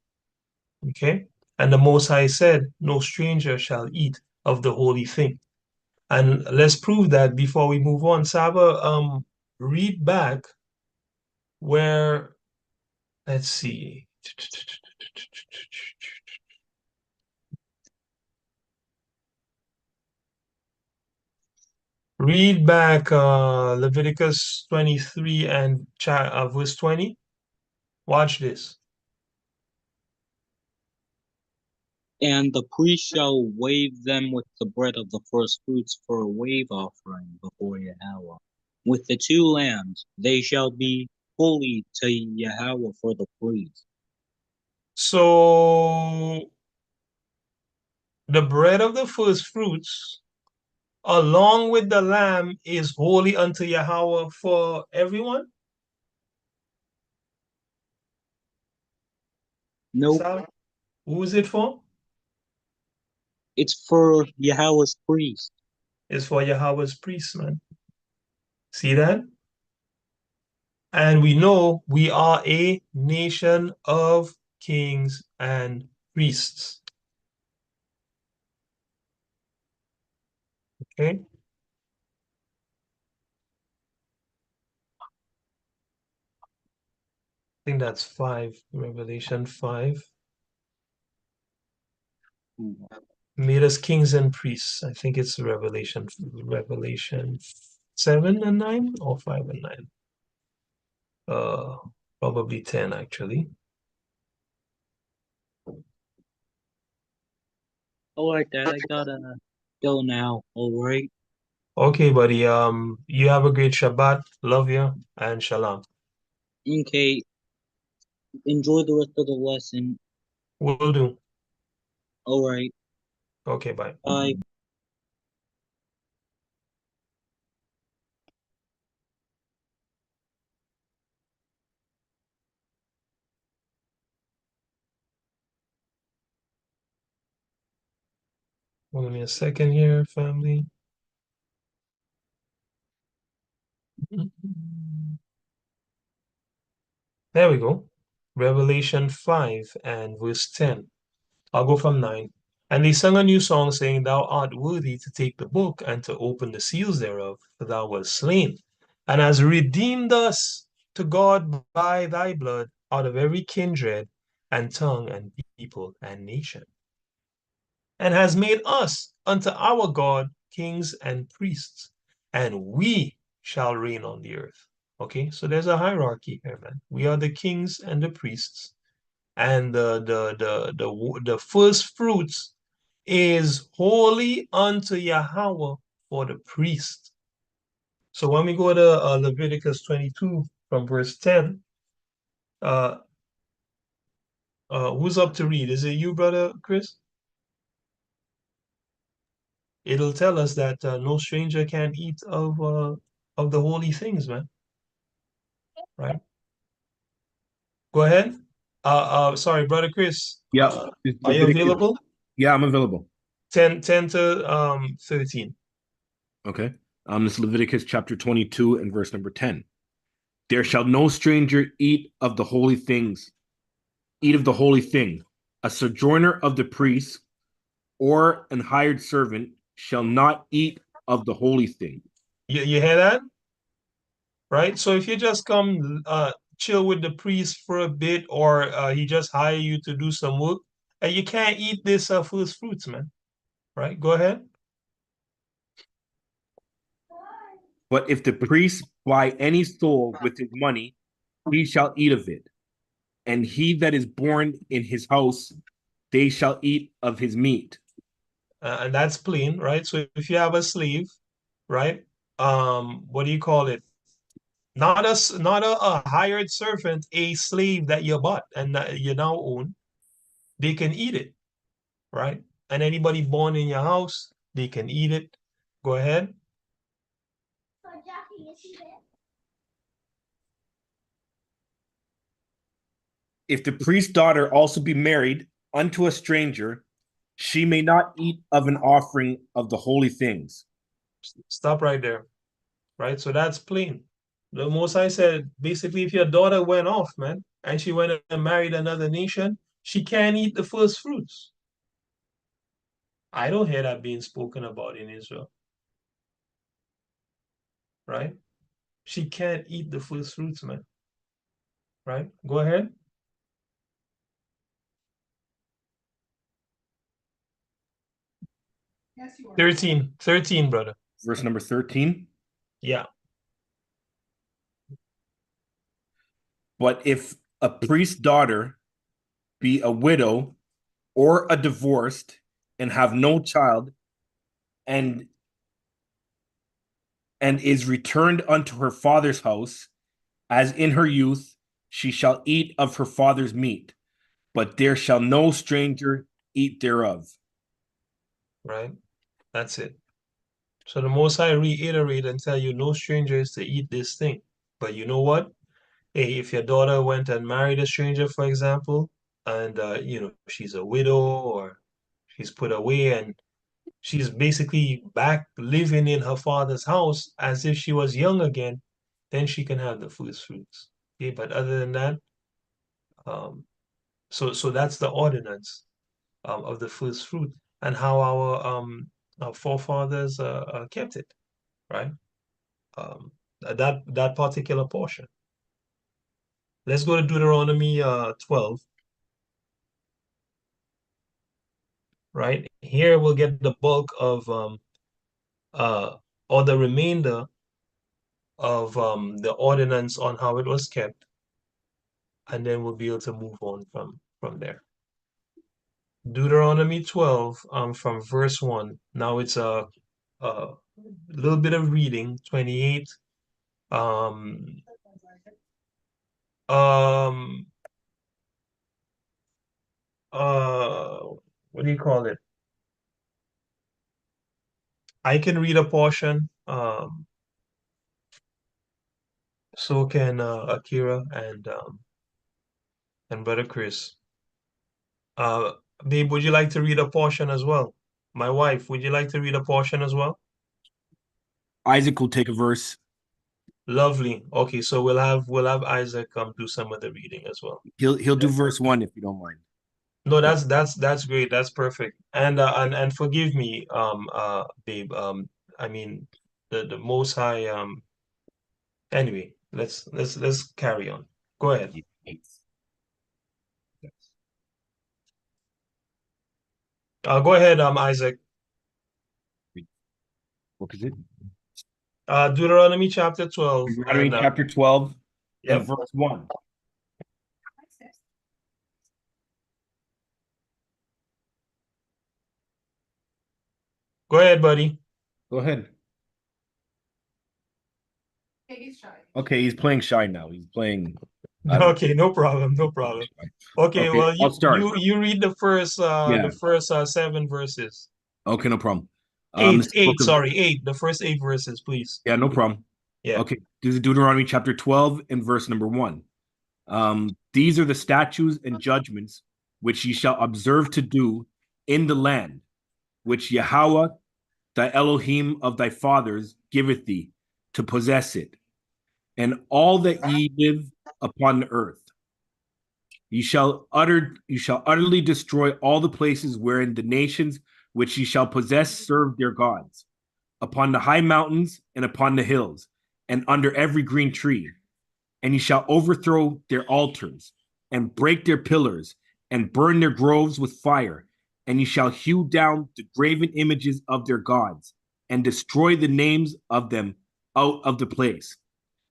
Okay? And the Most High said, no stranger shall eat of the holy thing. And let's prove that before we move on. Saba, read back where, let's see. Read back Leviticus 23 and verse 20. Watch this. And the priest shall wave them with the bread of the first fruits for a wave offering before Yahweh. With the two lambs, they shall be holy to Yahweh for the priest. So the bread of the first fruits, along with the lamb, is holy unto Yahweh for everyone? Nope, So, who is it for? it's for Yahweh's priest. It's for Yahweh's priests, man. See that? And we know we are a nation of kings and priests. Okay? I think that's 5, Revelation 5. Made us kings and priests. I think it's Revelation 7 and 9 or 5 and 9. Probably 10 actually. All right, Dad, I gotta go now. All right. Okay, buddy. You have a great Shabbat. Love you and shalom. Okay. Enjoy the rest of the lesson. Will do. All right. Okay, bye. Bye. Give me a second here, family. There we go. Revelation 5 and verse 10. I'll go from 9. And they sung a new song, saying, Thou art worthy to take the book and to open the seals thereof, for thou wast slain, and hast redeemed us to God by thy blood out of every kindred and tongue and people and nation, and has made us unto our God kings and priests, and we shall reign on the earth. Okay, so there's a hierarchy here, man. We are the kings and the priests, and the first fruits is holy unto Yahweh for the priest. So when we go to Leviticus 22 from verse 10, who's up to read? Is it you, brother Chris? It'll tell us that no stranger can eat of the holy things, man. Right? Go ahead. Sorry, brother Chris. Yeah. Are you available? Yeah, I'm available. 10 to 13. Okay. This is Leviticus chapter 22 and verse number 10. There shall no stranger eat of the holy things, eat of the holy thing. A sojourner of the priest or an hired servant shall not eat of the holy thing. You hear that? Right? So if you just come chill with the priest for a bit, or he just hire you to do some work, and you can't eat this first fruits, man. Right? Go ahead. But if the priest buy any soul with his money, he shall eat of it. And he that is born in his house, they shall eat of his meat. And that's plain, right? So if you have a slave, right? What do you call it? Not a hired servant, a slave that you bought and that you now own, they can eat it, right? And anybody born in your house, they can eat it. Go ahead. If the priest's daughter also be married unto a stranger, she may not eat of an offering of the holy things. Stop right there, right? So that's plain. The Most High said, basically, if your daughter went off, man, and she went and married another nation, she can't eat the first fruits. I don't hear that being spoken about in Israel, right? She can't eat the first fruits, man, right? Go ahead. Yes, you are. 13, brother. Verse number 13. Yeah. But if a priest's daughter be a widow or a divorced and have no child, and is returned unto her father's house, as in her youth, she shall eat of her father's meat, but there shall no stranger eat thereof. Right? That's it. So the Most High reiterate and tell you no stranger is to eat this thing. But you know what? Hey, if your daughter went and married a stranger, for example, and she's a widow or she's put away and she's basically back living in her father's house as if she was young again, then she can have the first fruits. Okay, but other than that, um, so that's the ordinance of the first fruit and how our forefathers kept it, right? That particular portion. Let's go to Deuteronomy 12. Right here, we'll get the bulk of or the remainder of the ordinance on how it was kept, and then we'll be able to move on from there. Deuteronomy 12, from verse 1. Now it's a little bit of reading. 28. Um, what do you call it? I can read a portion. So can Akira and Brother Chris. Uh, Babe, would you like to read a portion as well? My wife, would you like to read a portion as well? Isaac will take a verse. Lovely. Okay, so we'll have Isaac do some of the reading as well. He'll do verse 1 if you don't mind. No, that's great. That's perfect. And forgive me, babe. I mean the Most High. Anyway, let's carry on. Go ahead. Go ahead, Isaac. What is it? Deuteronomy chapter 12 Deuteronomy and chapter 12 and yep. verse 1. Go ahead, buddy. Go ahead. Okay, he's playing shy now. He's playing. Okay, no problem, no problem. Okay, well, I'll start. you read the first Yeah. 7 verses. Okay, no problem. Eight. The first 8 verses, please. Yeah, no problem. Yeah. Okay, this is Deuteronomy chapter 12 and verse number 1. These are the statutes and judgments which ye shall observe to do in the land which Yahweh, thy Elohim of thy fathers, giveth thee to possess it, and all that ye live upon the earth. You shall utterly destroy all the places wherein the nations which ye shall possess serve their gods, upon the high mountains and upon the hills, and under every green tree. And ye shall overthrow their altars, and break their pillars, and burn their groves with fire. And ye shall hew down the graven images of their gods, and destroy the names of them out of the place.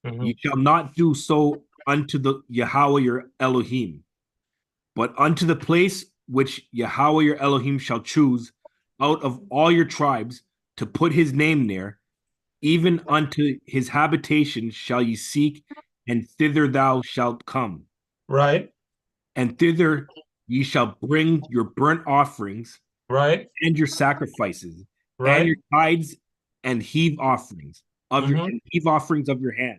Mhm. Ye shall not do so unto the Yahweh your Elohim, but unto the place which Yahweh your Elohim shall choose out of all your tribes to put his name there, even unto his habitation shall ye seek, and thither thou shalt come. Right, And thither ye shall bring your burnt offerings right, and your sacrifices, and right. your tithes and heave offerings of your hand,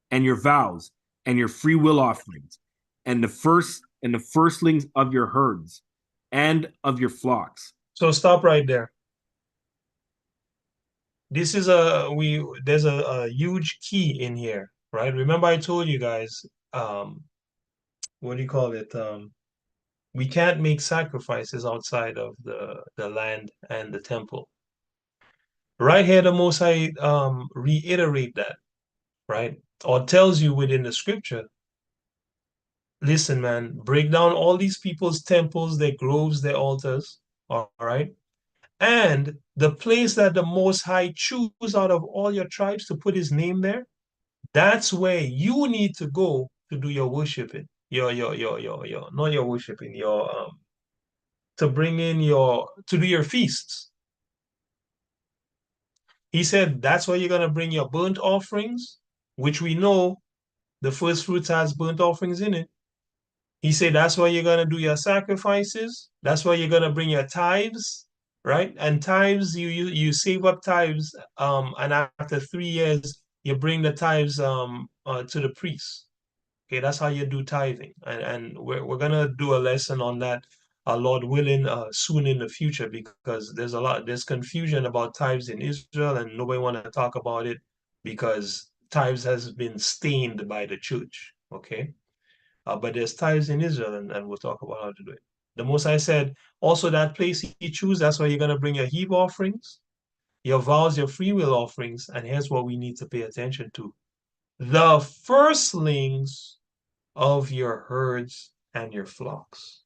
and your vows, and your free will offerings, and the firstlings of your herds and of your flocks. So stop right there. This is there's a huge key in here, right? Remember I told you guys, what do you call it? We can't make sacrifices outside of the land and the temple. Right here, the Most High reiterate that, right? Or tells you within the scripture, listen, man, break down all these people's temples, their groves, their altars, all right? And the place that the Most High choose out of all your tribes to put his name there, that's where you need to go to do your worshiping. Your not your worshiping, your to bring in to do your feasts. He said that's where you're gonna bring your burnt offerings, which we know the first fruits has burnt offerings in it. He said that's where you're gonna do your sacrifices. That's where you're gonna bring your tithes, right? And tithes, you save up tithes, and after 3 years, you bring the tithes to the priest. Okay, that's how you do tithing, and we're gonna do a lesson on that, Lord willing, soon in the future, because there's confusion about tithes in Israel, and nobody want to talk about it because tithes has been stained by the church. Okay, but there's tithes in Israel, and we'll talk about how to do it. The Most High said also that place He choose, that's where you're gonna bring your heave offerings, your vows, your free will offerings, and here's what we need to pay attention to: the firstlings of your herds and your flocks.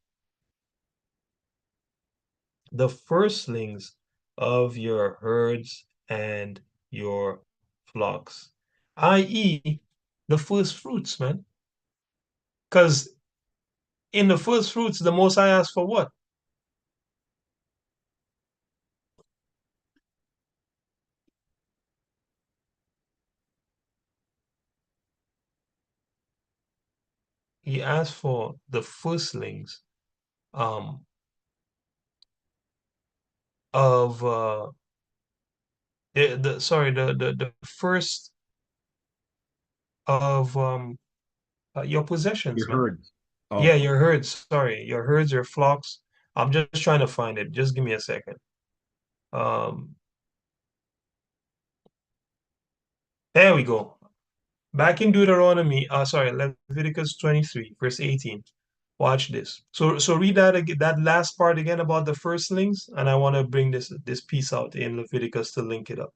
The firstlings of your herds and your flocks, i.e., the first fruits, man. Because in the first fruits, the Most High asked for what? He asked for the firstlings um of the first of your possessions, Your man. herds. Yeah, Oh, your herds. Sorry, your herds, your flocks. I'm just trying to find it. Just give me a second. Um, there we go. Back in Deuteronomy, sorry, Leviticus 23, verse 18. Watch this. So read that again, that last part again about the firstlings, and I want to bring this piece out in Leviticus to link it up.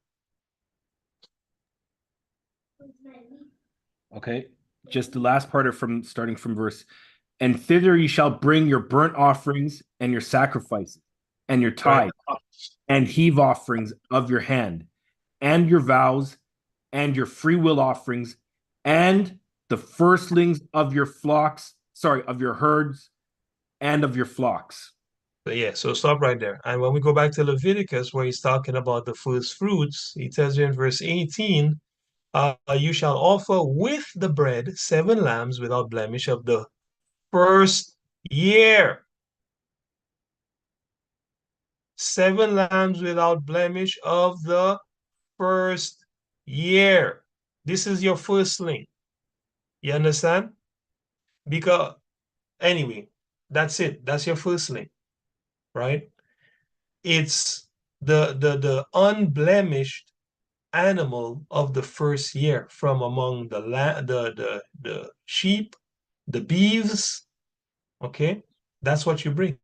okay. Just the last part of from starting from verse. And thither you shall bring your burnt offerings and your sacrifices, and your Right. tithe, and heave offerings of your hand, and your vows, and your free will offerings, and the firstlings of your flocks, sorry, of your herds, and of your flocks. So yeah, so stop right there. And when we go back to Leviticus, where he's talking about the first fruits, he tells you in verse 18, you shall offer with the bread 7 lambs without blemish of the first year. 7 lambs without blemish of the first year. This is your firstling. You understand? Because anyway, that's it. That's your firstling, right? It's the unblemished animal of the first year from among the sheep, the beeves. Okay, that's what you bring.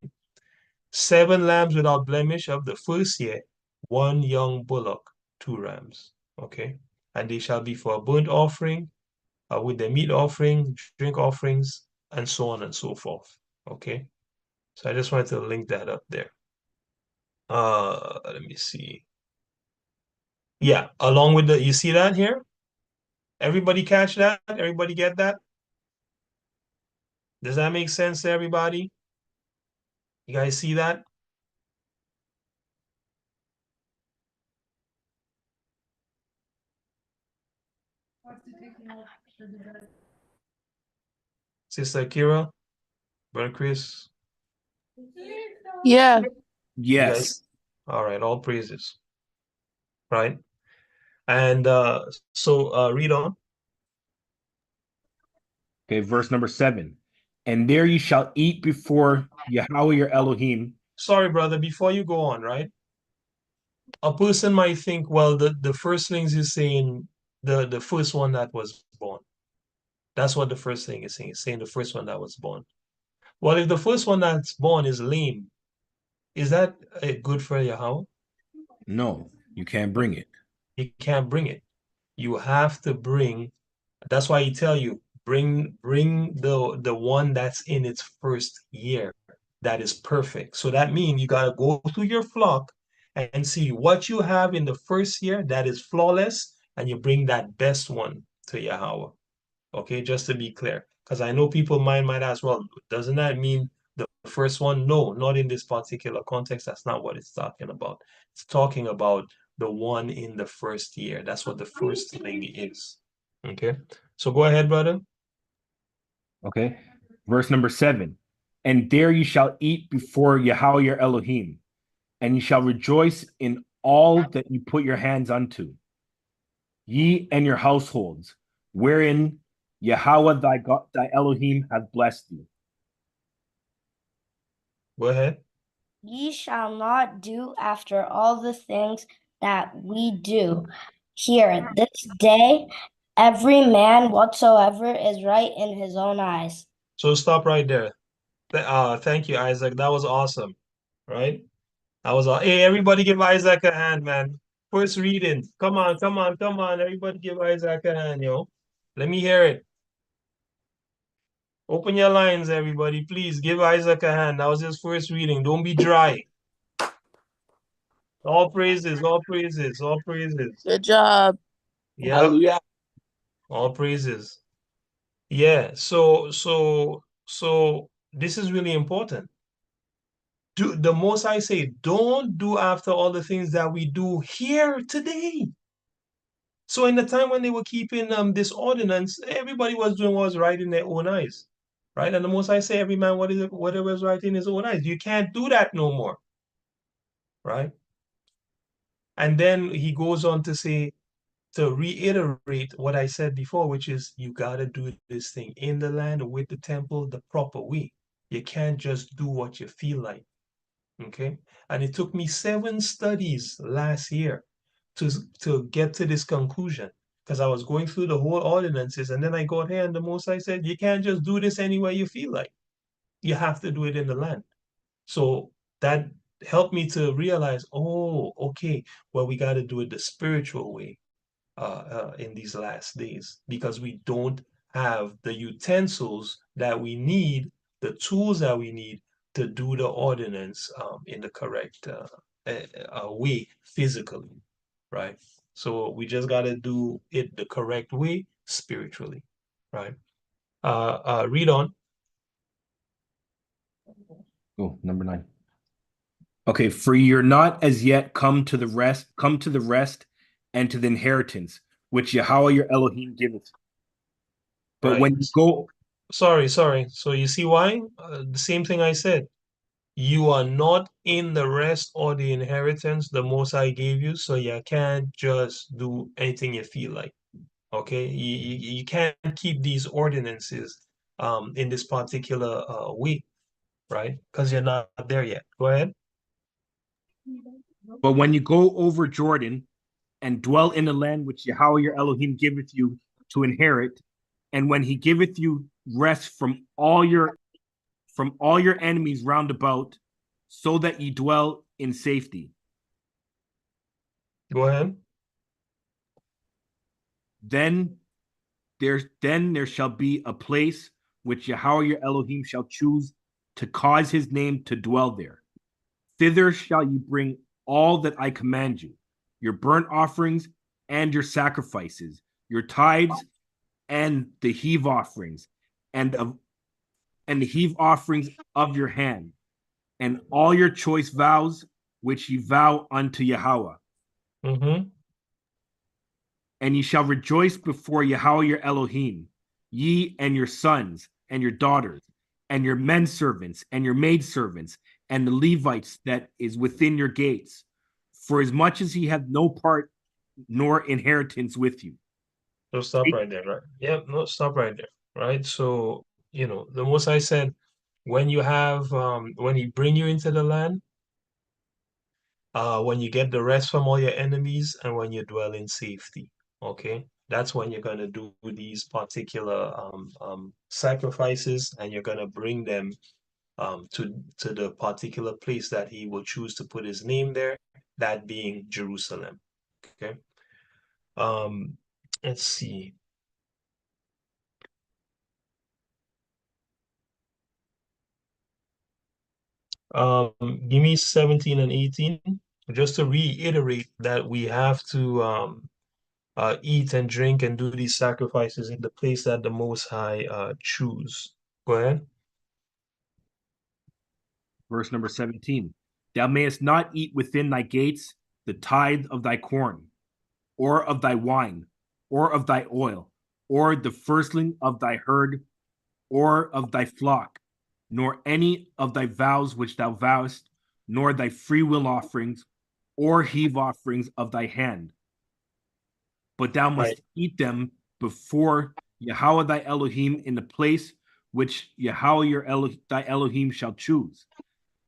7 lambs without blemish of the first year, 1 young bullock, 2 rams. Okay, and they shall be for a burnt offering, with the meat offering, drink offerings, and so on and so forth. Okay, so I just wanted to link that up there. Let me see. Yeah, along with you see that here? Everybody catch that? Everybody get that? Does that make sense to everybody? You guys see that? Sister Kira, Brother Chris, Yeah. you Yes. guys? All right, all praises. Right? And so read on. Okay, verse number 7. And there you shall eat before Yahweh your Elohim. Sorry, brother, before you go on, right? A person might think, well, the firstlings is saying the first one that was born. That's what the first thing is saying. It's saying the first one that was born. Well, if the first one that's born is lame, is that good for Yahweh? No, you can't bring it. You can't bring it. You have to bring. That's why he tell you bring the one that's in its first year that is perfect. So that means you gotta go through your flock and see what you have in the first year that is flawless, and you bring that best one to Yahweh. Okay, just to be clear, because I know people might ask, well, doesn't that mean the first one? No, not in this particular context. That's not what it's talking about. It's talking about the one in the first year. That's what the first thing is. Okay, so go ahead, brother. Okay. Verse number 7. And there you shall eat before Yahweh your Elohim, and you shall rejoice in all that you put your hands unto, ye and your households, wherein Yahweh thy God, thy Elohim hath blessed you. Go ahead. Ye shall not do after all the things that we do here this day, every man whatsoever is right in his own eyes. So stop right there. Thank you, Isaac. That was awesome. Right? That was all. Hey, everybody give Isaac a hand, man. First reading. Come on, come on, come on. Everybody give Isaac a hand, yo. Let me hear it. Open your lines, everybody. Please give Isaac a hand. That was his first reading. Don't be dry. All praises, all praises, all praises. Good job. Yeah, Hallelujah. all praises. Yeah, so this is really important. The most I say, don't do after all the things that we do here today. So in the time when they were keeping this ordinance, everybody was doing what was right in their own eyes. right? And the Most High say, every man whatever is right in his own eyes. You can't do that no more, right? And then he goes on to say, to reiterate what I said before, which is you got to do this thing in the land with the temple the proper way. You can't just do what you feel like. Okay. And it took me 7 studies last year to get to this conclusion because I was going through the whole ordinances and then I got here and the Most High said, you can't just do this anywhere you feel like. You have to do it in the land. So that helped me to realize, oh, okay, well, we got to do it the spiritual way in these last days because we don't have the utensils that we need, the tools that we need to do the ordinance in the correct way physically, right? So we just got to do it the correct way spiritually, right? Read on. Oh, number 9. Okay, for you're not as yet come to the rest and to the inheritance which Yahweh your Elohim giveth. But Right. when you go, Sorry. So you see why? The same thing I said. You are not in the rest or the inheritance the Most High gave you, so you can't just do anything you feel like. Okay, you can't keep these ordinances in this particular way, right? Because you're not there yet. Go ahead. but when you go over Jordan and dwell in the land which Yahweh your Elohim giveth you to inherit, and when he giveth you rest from all your enemies round about, so that ye dwell in safety. Go ahead. Then there shall be a place which Yahweh your Elohim shall choose to cause his name to dwell there. Thither shall you bring all that I command you, your burnt offerings and your sacrifices, your tithes and the heave offerings, and the heave offerings of your hand, and all your choice vows which ye vow unto Yahweh. Mm-hmm. And ye shall rejoice before Yahweh your Elohim, ye and your sons and your daughters, and your men servants and your maid servants, and the Levites that is within your gates, for as much as he hath no part nor inheritance with you. So stop right there, right? Yep, no, stop right there, right? So, the Most High said, when you have, when he bring you into the land, when you get the rest from all your enemies and when you dwell in safety. Okay, that's when you're gonna do these particular sacrifices, and you're gonna bring them to the particular place that he will choose to put his name there, that being Jerusalem. Okay. Um, let's see. Give me 17 and 18, just to reiterate that we have to eat and drink and do these sacrifices in the place that the Most High choose. Go ahead. Verse number 17. Thou mayest not eat within thy gates the tithe of thy corn, or of thy wine, or of thy oil, or the firstling of thy herd, or of thy flock, nor any of thy vows which thou vowest, nor thy freewill offerings, or heave offerings of thy hand. But thou must Right. eat them before Yahweh thy Elohim in the place which Yahweh thy Elohim shall choose.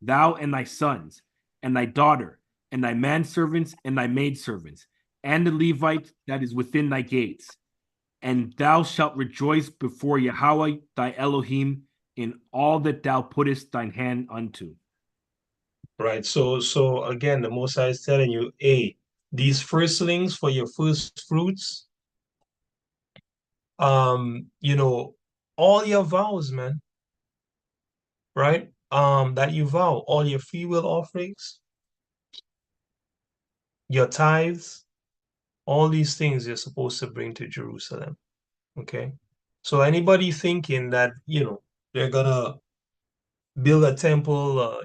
Thou and thy sons, and thy daughter, and thy manservants, and thy maidservants, and the Levite that is within thy gates. And thou shalt rejoice before Yahweh thy Elohim in all that thou puttest thine hand unto. Right. So again, the Most High is telling you, hey, these firstlings for your first fruits, all your vows, man, right? That you vow, all your free will offerings, your tithes, all these things you're supposed to bring to Jerusalem. Okay. So anybody thinking that, they're gonna build a temple,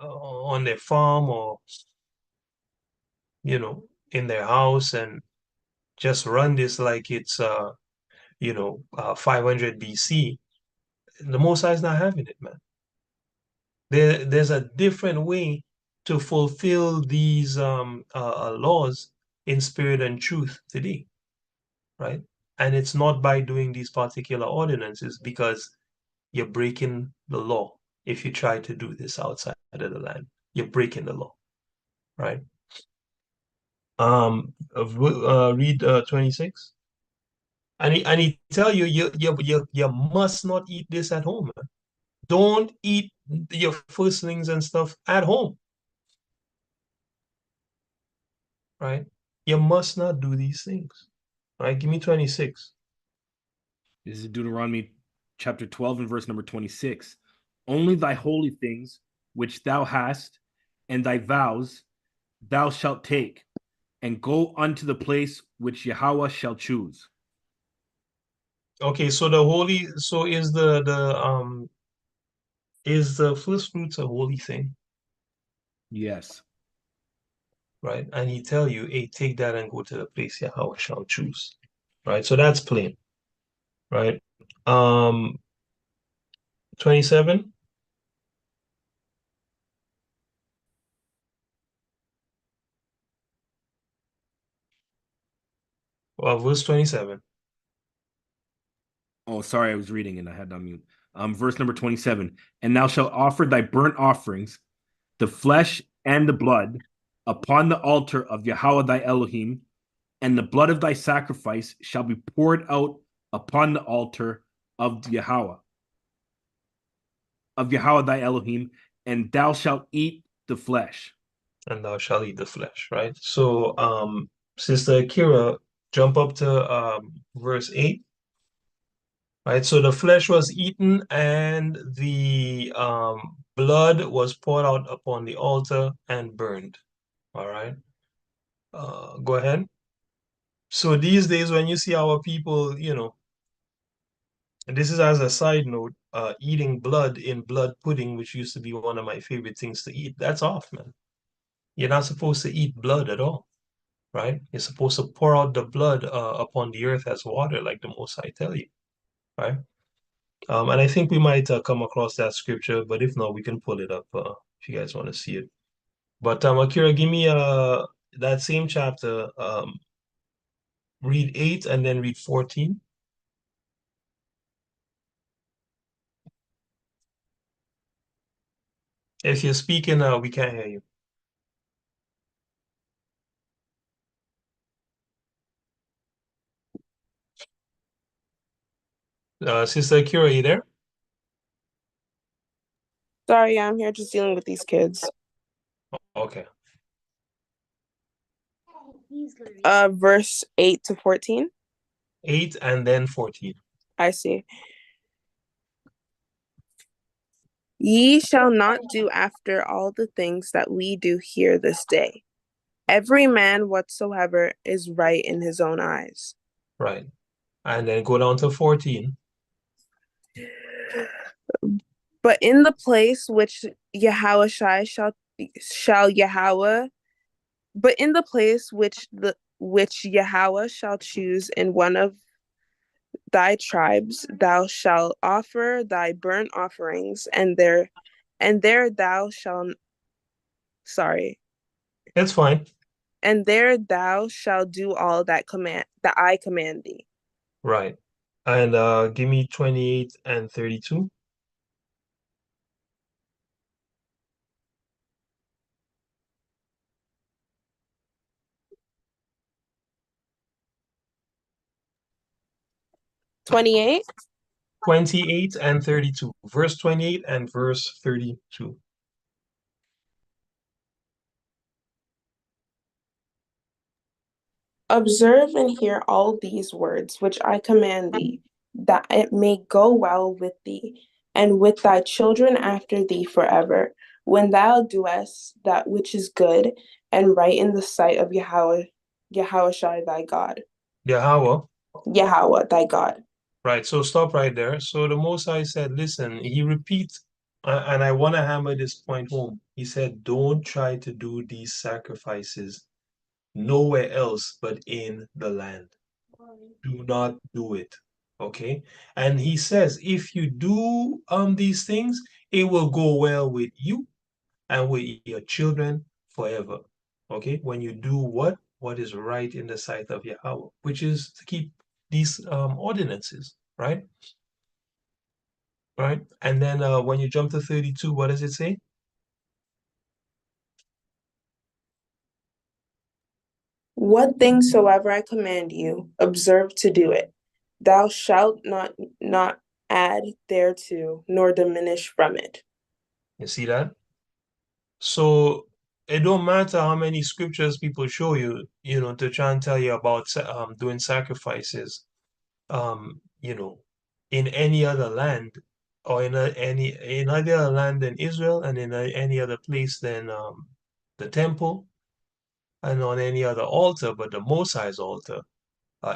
on their farm or, in their house and just run this like it's, 500 BC, the Most High is not having it, man. There's a different way to fulfill these laws in spirit and truth today, right? And it's not by doing these particular ordinances, because you're breaking the law. If you try to do this outside of the land, you're breaking the law, right? Read 26. And he tell you, you must not eat this at home, man. Don't eat your firstlings and stuff at home, right? You must not do these things. Right? Give me 26. This is Deuteronomy chapter 12 and verse number 26. Only thy holy things which thou hast and thy vows thou shalt take, and go unto the place which Yahweh shall choose. Okay, so is the first fruits a holy thing, Yes. right? And he tell you, hey, take that and go to the place Yahweh shall choose, right? So that's plain, right? 27. Verse 27. Oh, sorry, I was reading and I had to unmute. Verse number 27. And thou shalt offer thy burnt offerings, the flesh and the blood, upon the altar of Yahweh thy Elohim, and the blood of thy sacrifice shall be poured out upon the altar of Yahweh thy Elohim, and thou shalt eat the flesh. And thou shalt eat the flesh, right? So, Sister Akira, jump up to verse 8, right? So the flesh was eaten and the blood was poured out upon the altar and burned. All right. Go ahead. So these days, when you see our people, this is as a side note, eating blood in blood pudding, which used to be one of my favorite things to eat, that's off, man. You're not supposed to eat blood at all, right? You're supposed to pour out the blood upon the earth as water, like the Most High tell you, right? And I think we might come across that scripture, but if not, we can pull it up if you guys want to see it. But Akira, give me that same chapter, read 8 and then read 14. If you're speaking, we can't hear you. Sister Akira, are you there? Sorry, I'm here just dealing with these kids. Okay. Verse 8 to 14. 8 and then 14. I see. Ye shall not do after all the things that we do here this day. Every man whatsoever is right in his own eyes. Right. And then go down to 14. But in the place which Yahweh shall Yahweh, but in the place which Yahweh shall choose in one of thy tribes, thou shalt offer thy burnt offerings, and there thou shalt That's fine. and there thou shalt do all that I command thee. Right. And give me 28 and 32. $28. 28 and 32. Verse 28 and verse 32. Observe and hear all these words which I command thee, that it may go well with thee, and with thy children after thee forever, when thou doest that which is good and right in the sight of Yahweh thy God. Yahweh thy God. Right. So stop right there. So the Most High said, listen, he repeats, and I want to hammer this point home. He said, don't try to do these sacrifices nowhere else but in the land. Do not do it. Okay. And he says, if you do these things, it will go well with you and with your children forever. Okay. When you do what is right in the sight of Yahweh, which is to keep these ordinances, right? Right. And then when you jump to 32, what does it say? What things soever I command you, observe to do it. Thou shalt not add thereto, nor diminish from it. You see that? So it don't matter how many scriptures people show you, to try and tell you about doing sacrifices, in any other land or in other land than Israel and in any other place than the temple and on any other altar, but the Most High's altar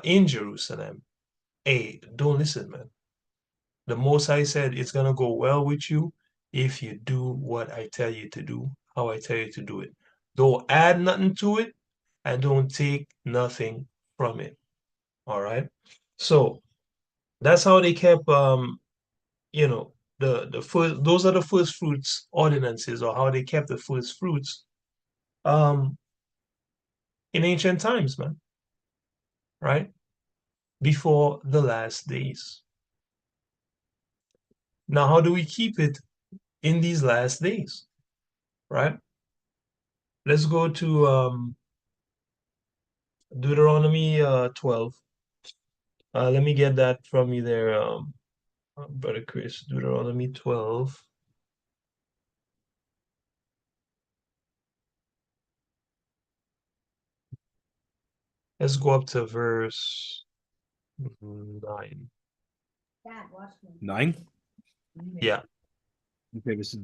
in Jerusalem. Hey, don't listen, man. The Most High said it's gonna go well with you if you do what I tell you to do, how I tell you to do it. Don't add nothing to it and don't take nothing from it. All right. So that's how they kept the first, those are the first fruits ordinances, or how they kept the first fruits um in ancient times, man, right? Before the last days. Now, how do we keep it in these last days? Right? Let's go to Deuteronomy 12. Let me get that from you there, Brother Chris. Deuteronomy 12. Let's go up to verse 9. 9. Yeah. Okay, this is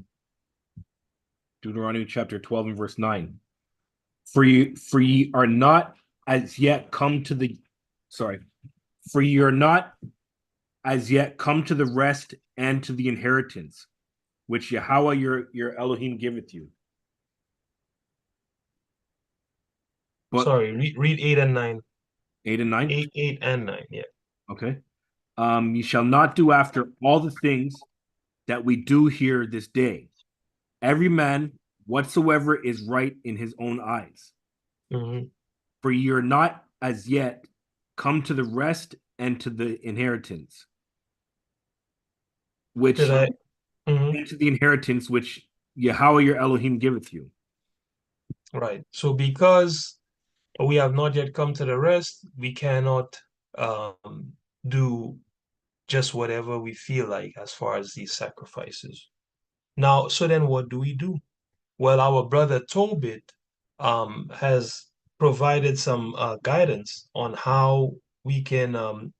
Deuteronomy chapter 12 and verse 9. For ye are not as yet come to the for ye are not as yet come to the rest and to the inheritance, which Yahweh your Elohim giveth you. But Sorry, read 8 and 9. 8 and 9? 8 and 9, yeah. Okay. Ye shall not do after all the things that we do here this day. Every man whatsoever is right in his own eyes. Mm-hmm. For ye are not as yet come to the rest and to the inheritance, which into the inheritance which Yahweh your Elohim giveth you. Right. So because we have not yet come to the rest, we cannot do just whatever we feel like as far as these sacrifices. Now, so then what do we do? Well, our brother Tobit has provided some guidance on how we can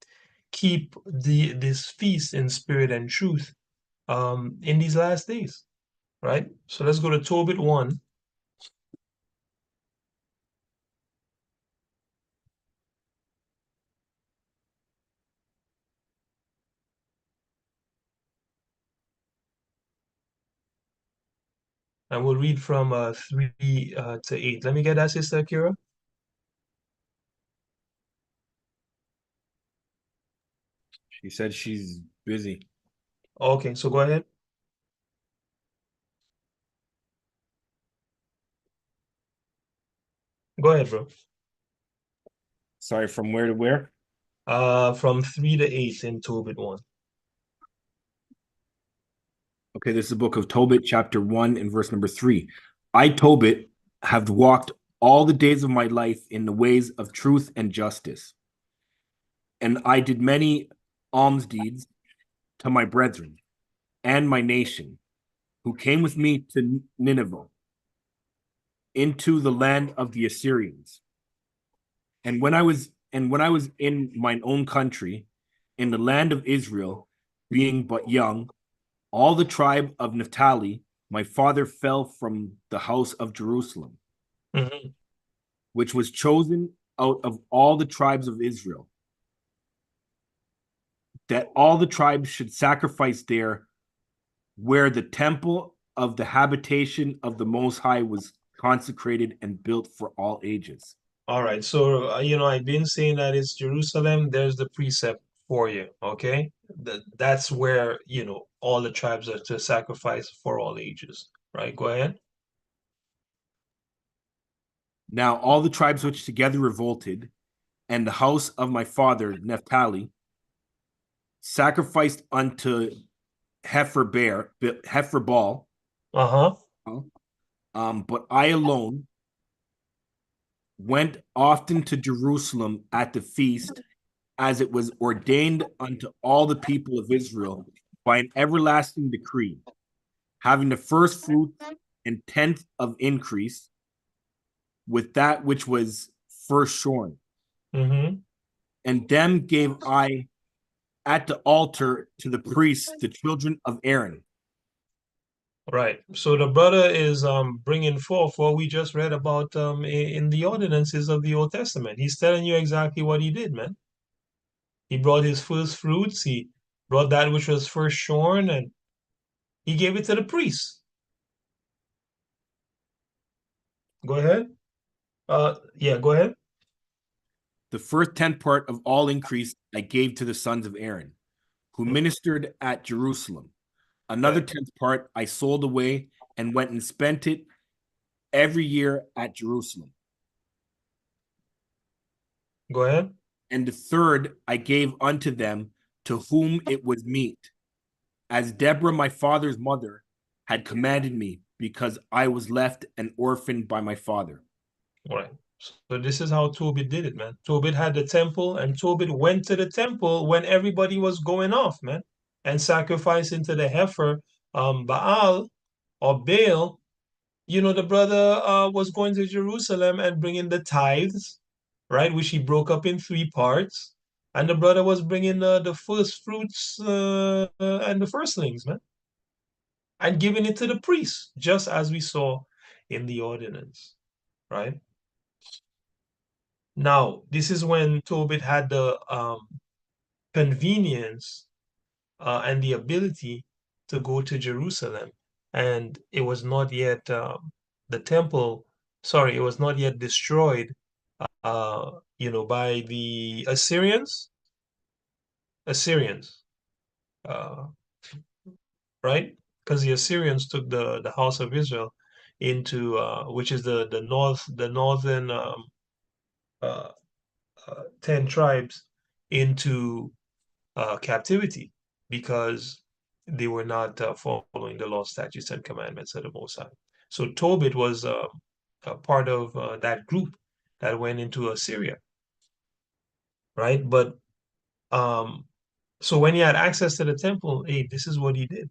keep this feast in spirit and truth in these last days, right? So let's go to Tobit 1. And we'll read from 3 to 8. Let me get that, Sister Akira. She said she's busy. Okay, so go ahead. Go ahead, bro. Sorry, from where to where? From 3 to 8 in Tobit 1. Okay, this is the book of Tobit, chapter 1 and verse number 3. I, Tobit, have walked all the days of my life in the ways of truth and justice. And I did many alms deeds to my brethren and my nation, who came with me to Nineveh, into the land of the Assyrians. And when I was in mine own country, in the land of Israel, being but young, all the tribe of Naphtali, my father fell from the house of Jerusalem, which was chosen out of all the tribes of Israel, that all the tribes should sacrifice there, where the temple of the habitation of the Most High was consecrated and built for all ages. All right. So, I've been saying that it's Jerusalem. There's the precept for you. Okay, that's where all the tribes are to sacrifice for all ages. Right? Go ahead. Now all the tribes which together revolted, and the house of my father Naphtali sacrificed unto Heifer Baal. Uh-huh. But I alone went often to Jerusalem at the feast, as it was ordained unto all the people of Israel by an everlasting decree, having the first fruit and tenth of increase with that which was first shorn. Mm-hmm. And them gave I at the altar to the priests, the children of Aaron. Right. So the brother is bringing forth what we just read about in the ordinances of the Old Testament. He's telling you exactly what he did, man. He brought his first fruits, he brought that which was first shorn, and he gave it to the priests. Go ahead. Yeah, go ahead. The first tenth part of all increase I gave to the sons of Aaron, who ministered at Jerusalem. Another Right. tenth part I sold away and went and spent it every year at Jerusalem. Go ahead. And the third I gave unto them to whom it was meet, as Deborah my father's mother had commanded me, because I was left an orphan by my father. Right. So this is how Tobit did it, man. Tobit had the temple, and Tobit went to the temple when everybody was going off, man, and sacrificing to the heifer, Baal or Baal. The brother was going to Jerusalem and bringing the tithes, right, which he broke up in three parts. And the brother was bringing the first fruits and the firstlings, man, and giving it to the priest, just as we saw in the ordinance, right? Now, this is when Tobit had the convenience and the ability to go to Jerusalem. And it was not yet the temple, sorry, it was not yet destroyed, by the Assyrians. Assyrians, uh, right? Because the Assyrians took the house of Israel into which is the northern uh, 10 tribes into captivity because they were not following the law, statutes, and commandments of the Most High. So Tobit was a part of that group that went into Assyria, right? But um, so when he had access to the temple, hey, this is what he did,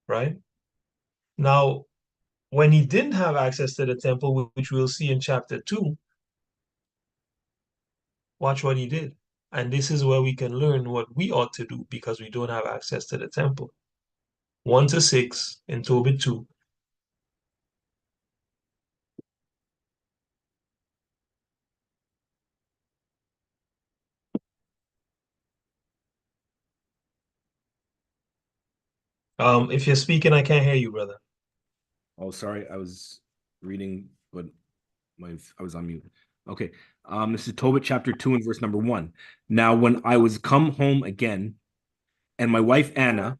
right? Now, when he didn't have access to the temple, which we'll see in chapter 2, watch what he did. And this is where we can learn what we ought to do because we don't have access to the temple. 1 to 6 in Tobit 2. If you're speaking, I can't hear you, brother. Oh, sorry, I was reading, but I was on mute. Okay. This is Tobit chapter 2 and verse number 1. Now, when I was come home again, and my wife Anna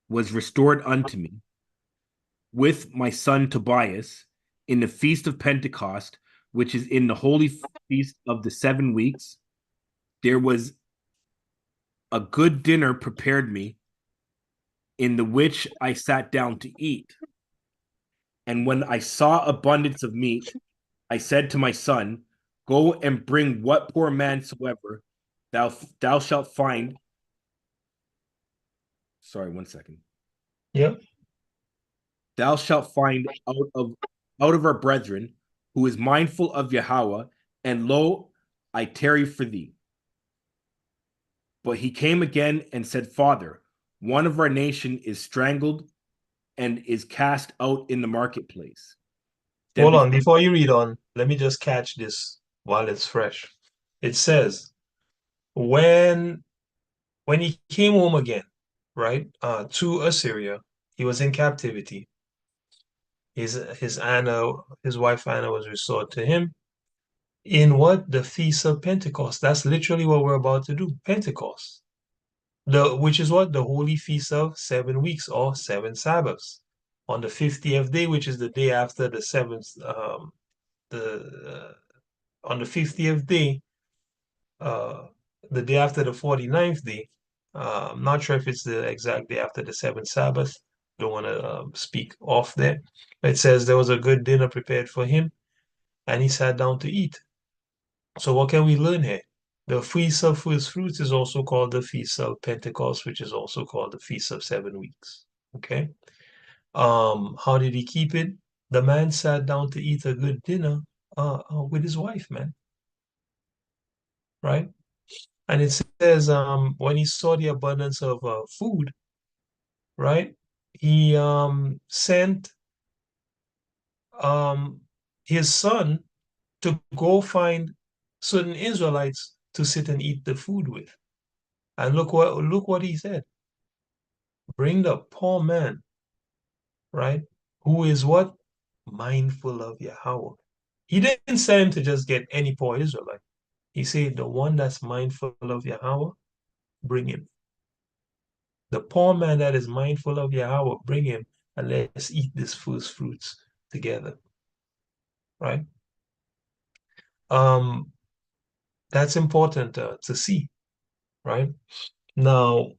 was restored unto me with my son Tobias in the feast of Pentecost, which is in the holy feast of the 7 weeks, there was a good dinner prepared me, in the which I sat down to eat. And when I saw abundance of meat, I said to my son, go and bring what poor man soever thou shalt find. Sorry, 1 second. Yep. Thou shalt find out of our brethren, who is mindful of Yahweh, and lo, I tarry for thee. But he came again and said, Father, one of our nation is strangled and is cast out in the marketplace. Hold on, before you read on, let me just catch this while it's fresh. It says, when he came home again, right, to Assyria, he was in captivity. His wife Anna was restored to him. in what? The Feast of Pentecost. That's literally what we're about to do. Pentecost. Which is what? The Holy Feast of 7 weeks or 7 Sabbaths. On the 50th day, which is the day after the seventh, on the 50th day, the day after the 49th day. I'm not sure if it's the exact day after the seventh Sabbath. Don't want to speak off there. It says there was a good dinner prepared for him, and he sat down to eat. So what can we learn here? The Feast of First Fruits is also called the Feast of Pentecost, which is also called the Feast of 7 weeks. Okay. How did he keep it? The man sat down to eat a good dinner with his wife, man. Right? And it says when he saw the abundance of food, right? He sent his son to go find certain Israelites to sit and eat the food with. And look what he said. Bring the poor man, right? Who is what? Mindful of Yahweh. He didn't send him to just get any poor Israelite. He said the one that's mindful of Yahweh, bring him. The poor man that is mindful of Yahweh, bring him and let's eat this first fruits together. Right? That's important to see, right? Now,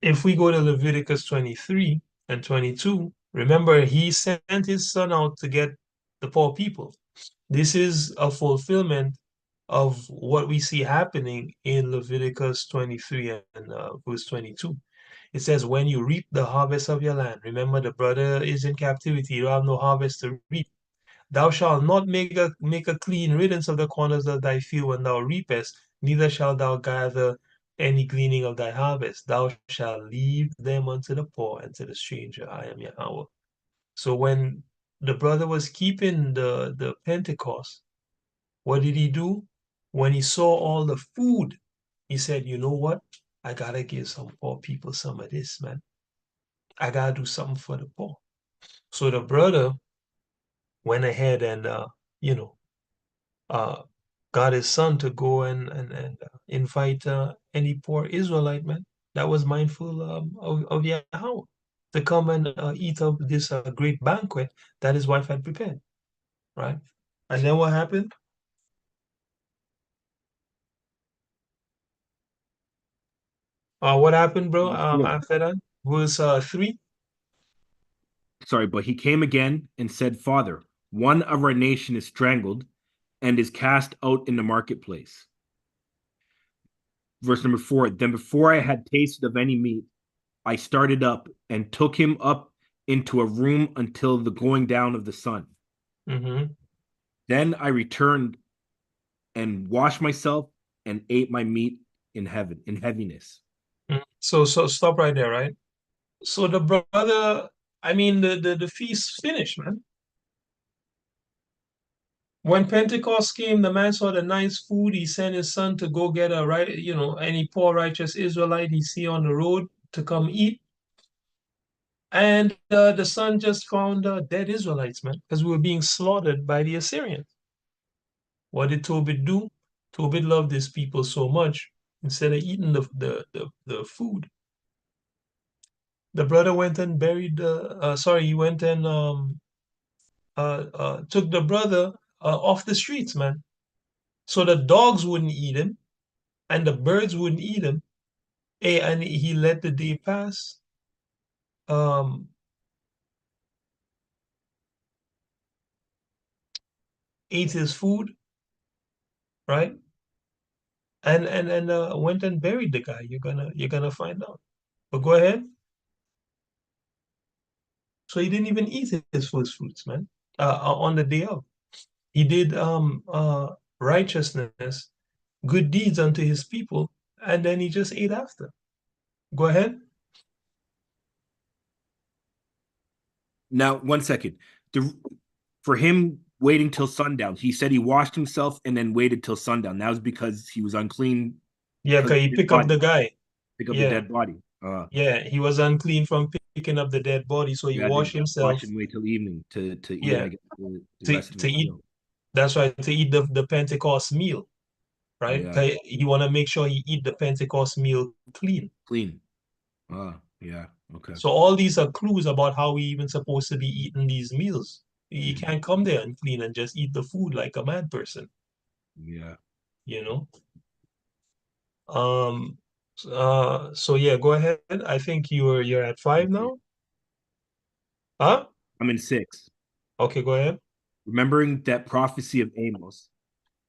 if we go to Leviticus 23 and 22, remember he sent his son out to get the poor people. This is a fulfillment of what we see happening in Leviticus 23 and verse 22. It says, when you reap the harvest of your land, remember the brother is in captivity, you have no harvest to reap. Thou shalt not make a clean riddance of the corners of thy field when thou reapest, neither shalt thou gather any gleaning of thy harvest. Thou shalt leave them unto the poor and to the stranger. I am Yahweh. So when the brother was keeping the Pentecost, what did he do? When he saw all the food, he said, you know what? I gotta give some poor people some of this, man. I gotta do something for the poor. So the brother went ahead and got his son to go and invite any poor Israelite man that was mindful of Yahweh to come and eat of this great banquet that his wife had prepared, right? And then what happened? What happened, bro? After that, verse 3. Sorry, but he came again and said, Father, one of our nation is strangled and is cast out in the marketplace. Verse number 4, then before I had tasted of any meat, I started up and took him up into a room until the going down of the sun. Then I returned and washed myself and ate my meat in heaviness. So stop right there, right? So the brother, I mean, the feast finished, man. When Pentecost came, the man saw the nice food. He sent his son to go get any poor righteous Israelite he see on the road to come eat. And the son just found dead Israelites, man, because we were being slaughtered by the Assyrians. What did Tobit do? Tobit loved his people so much. Instead of eating the food, the brother went and buried he went and took the brother off the streets, man. So the dogs wouldn't eat him and the birds wouldn't eat him. And he let the day pass. Ate his food, right? And went and buried the guy. You're gonna find out. But go ahead. So he didn't even eat his first fruits, man. On the day of, he did righteousness, good deeds unto his people, and then he just ate after. Go ahead. Now, 1 second. For him waiting till sundown, he said he washed himself and then waited till sundown. That was because he was unclean. Yeah, because he picked up the guy. Pick up the dead body. Yeah, he was unclean from picking up the dead body, so he Yeah, washed himself. wash and wait till evening to eat, Yeah, I guess, the to, rest of to his eat. meal. That's right, to eat the Pentecost meal, right? Yeah. You want to make sure he eat the Pentecost meal clean. Clean. Ah, yeah. Okay. So all these are clues about how we even supposed to be eating these meals. You can't come there unclean and just eat the food like a mad person, Yeah. you know? So yeah, go ahead. I think you're at 5 now. Huh? I'm in 6. Okay, go ahead. Remembering that prophecy of Amos,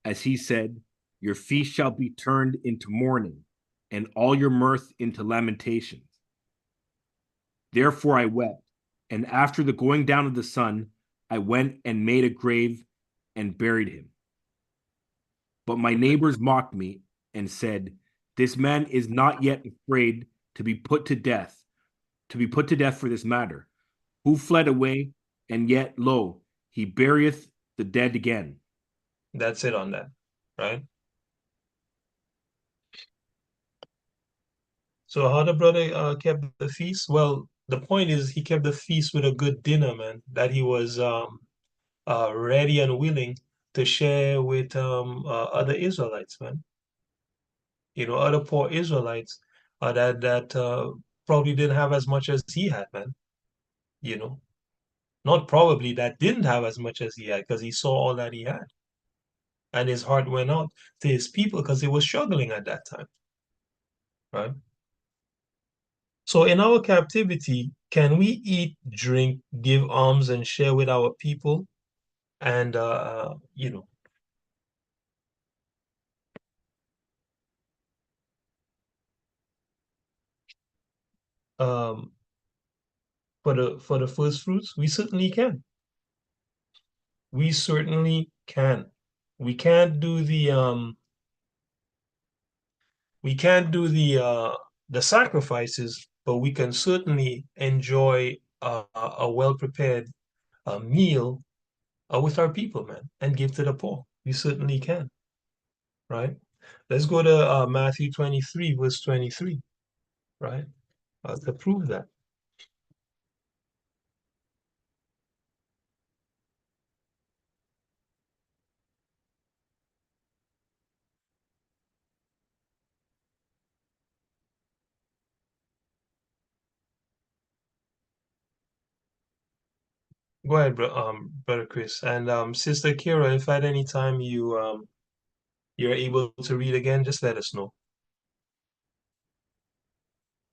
as he said, your feast shall be turned into mourning, and all your mirth into lamentations. Therefore I wept, and after the going down of the sun, I went and made a grave and buried him. But my neighbors mocked me and said, this man is not yet afraid to be put to death, for this matter. Who fled away, and yet, lo, he burieth the dead again. That's it on that, right? So how the brother kept the feast? Well, the point is he kept the feast with a good dinner, man, that he was ready and willing to share with other Israelites, man. You know, other poor Israelites that probably didn't have as much as he had, man. You know, not probably, that didn't have as much as he had, because he saw all that he had, and his heart went out to his people because he was struggling at that time, right? So in our captivity, can we eat, drink, give alms, and share with our people? And um, for the first fruits, we certainly can. We certainly can. We can't do the sacrifices, but we can certainly enjoy a well-prepared meal with our people, man, and give to the poor. We certainly can, right? Let's go to Matthew 23, verse 23, right? To prove that. Go ahead, brother Chris. And Sister Kira, if at any time you're able to read again, just let us know.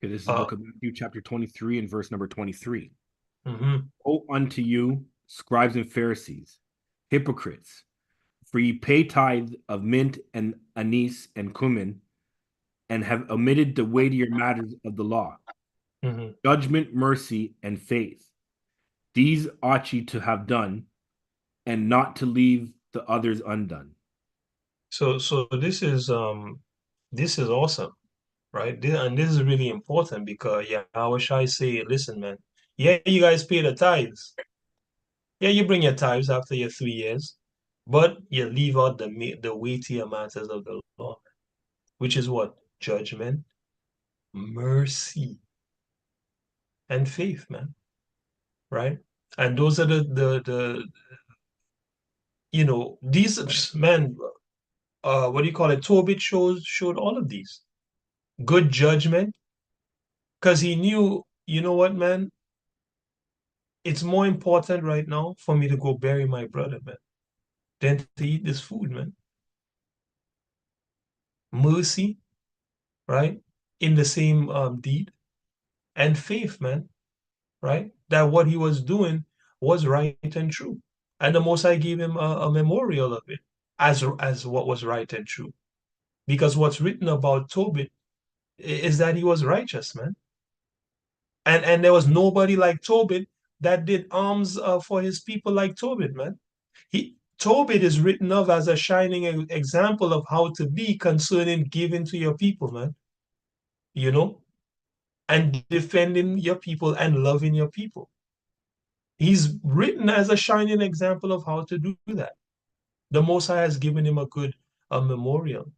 Okay, this is the book of Matthew, chapter 23, and verse number 23. Mm-hmm. Woe unto you, scribes and Pharisees, hypocrites, for ye pay tithe of mint and anise and cumin, and have omitted the weightier matters of the law, Mm-hmm. judgment, mercy, and faith. These ought ye to have done, and not to leave the others undone. So this is awesome, right? And this is really important because how should I say, listen, man, yeah, you guys pay the tithes. Yeah, you bring your tithes after your 3 years, but you leave out the weightier matters of the law, which is what? Judgment, mercy, and faith, man. Right? And those are the these, man, what do you call it? Tobit showed all of these. Good judgment, because he knew, you know what, man? It's more important right now for me to go bury my brother, man, than to eat this food, man. Mercy, right? In the same deed, and faith, man, right? That what he was doing was right and true. And the Most High gave him a memorial of it as what was right and true. Because what's written about Tobit is that he was righteous, man. And there was nobody like Tobit that did alms for his people like Tobit, man. Tobit is written of as a shining example of how to be concerning giving to your people, man. You know, and defending your people and loving your people. He's written as a shining example of how to do that. The Most High has given him a good memorial.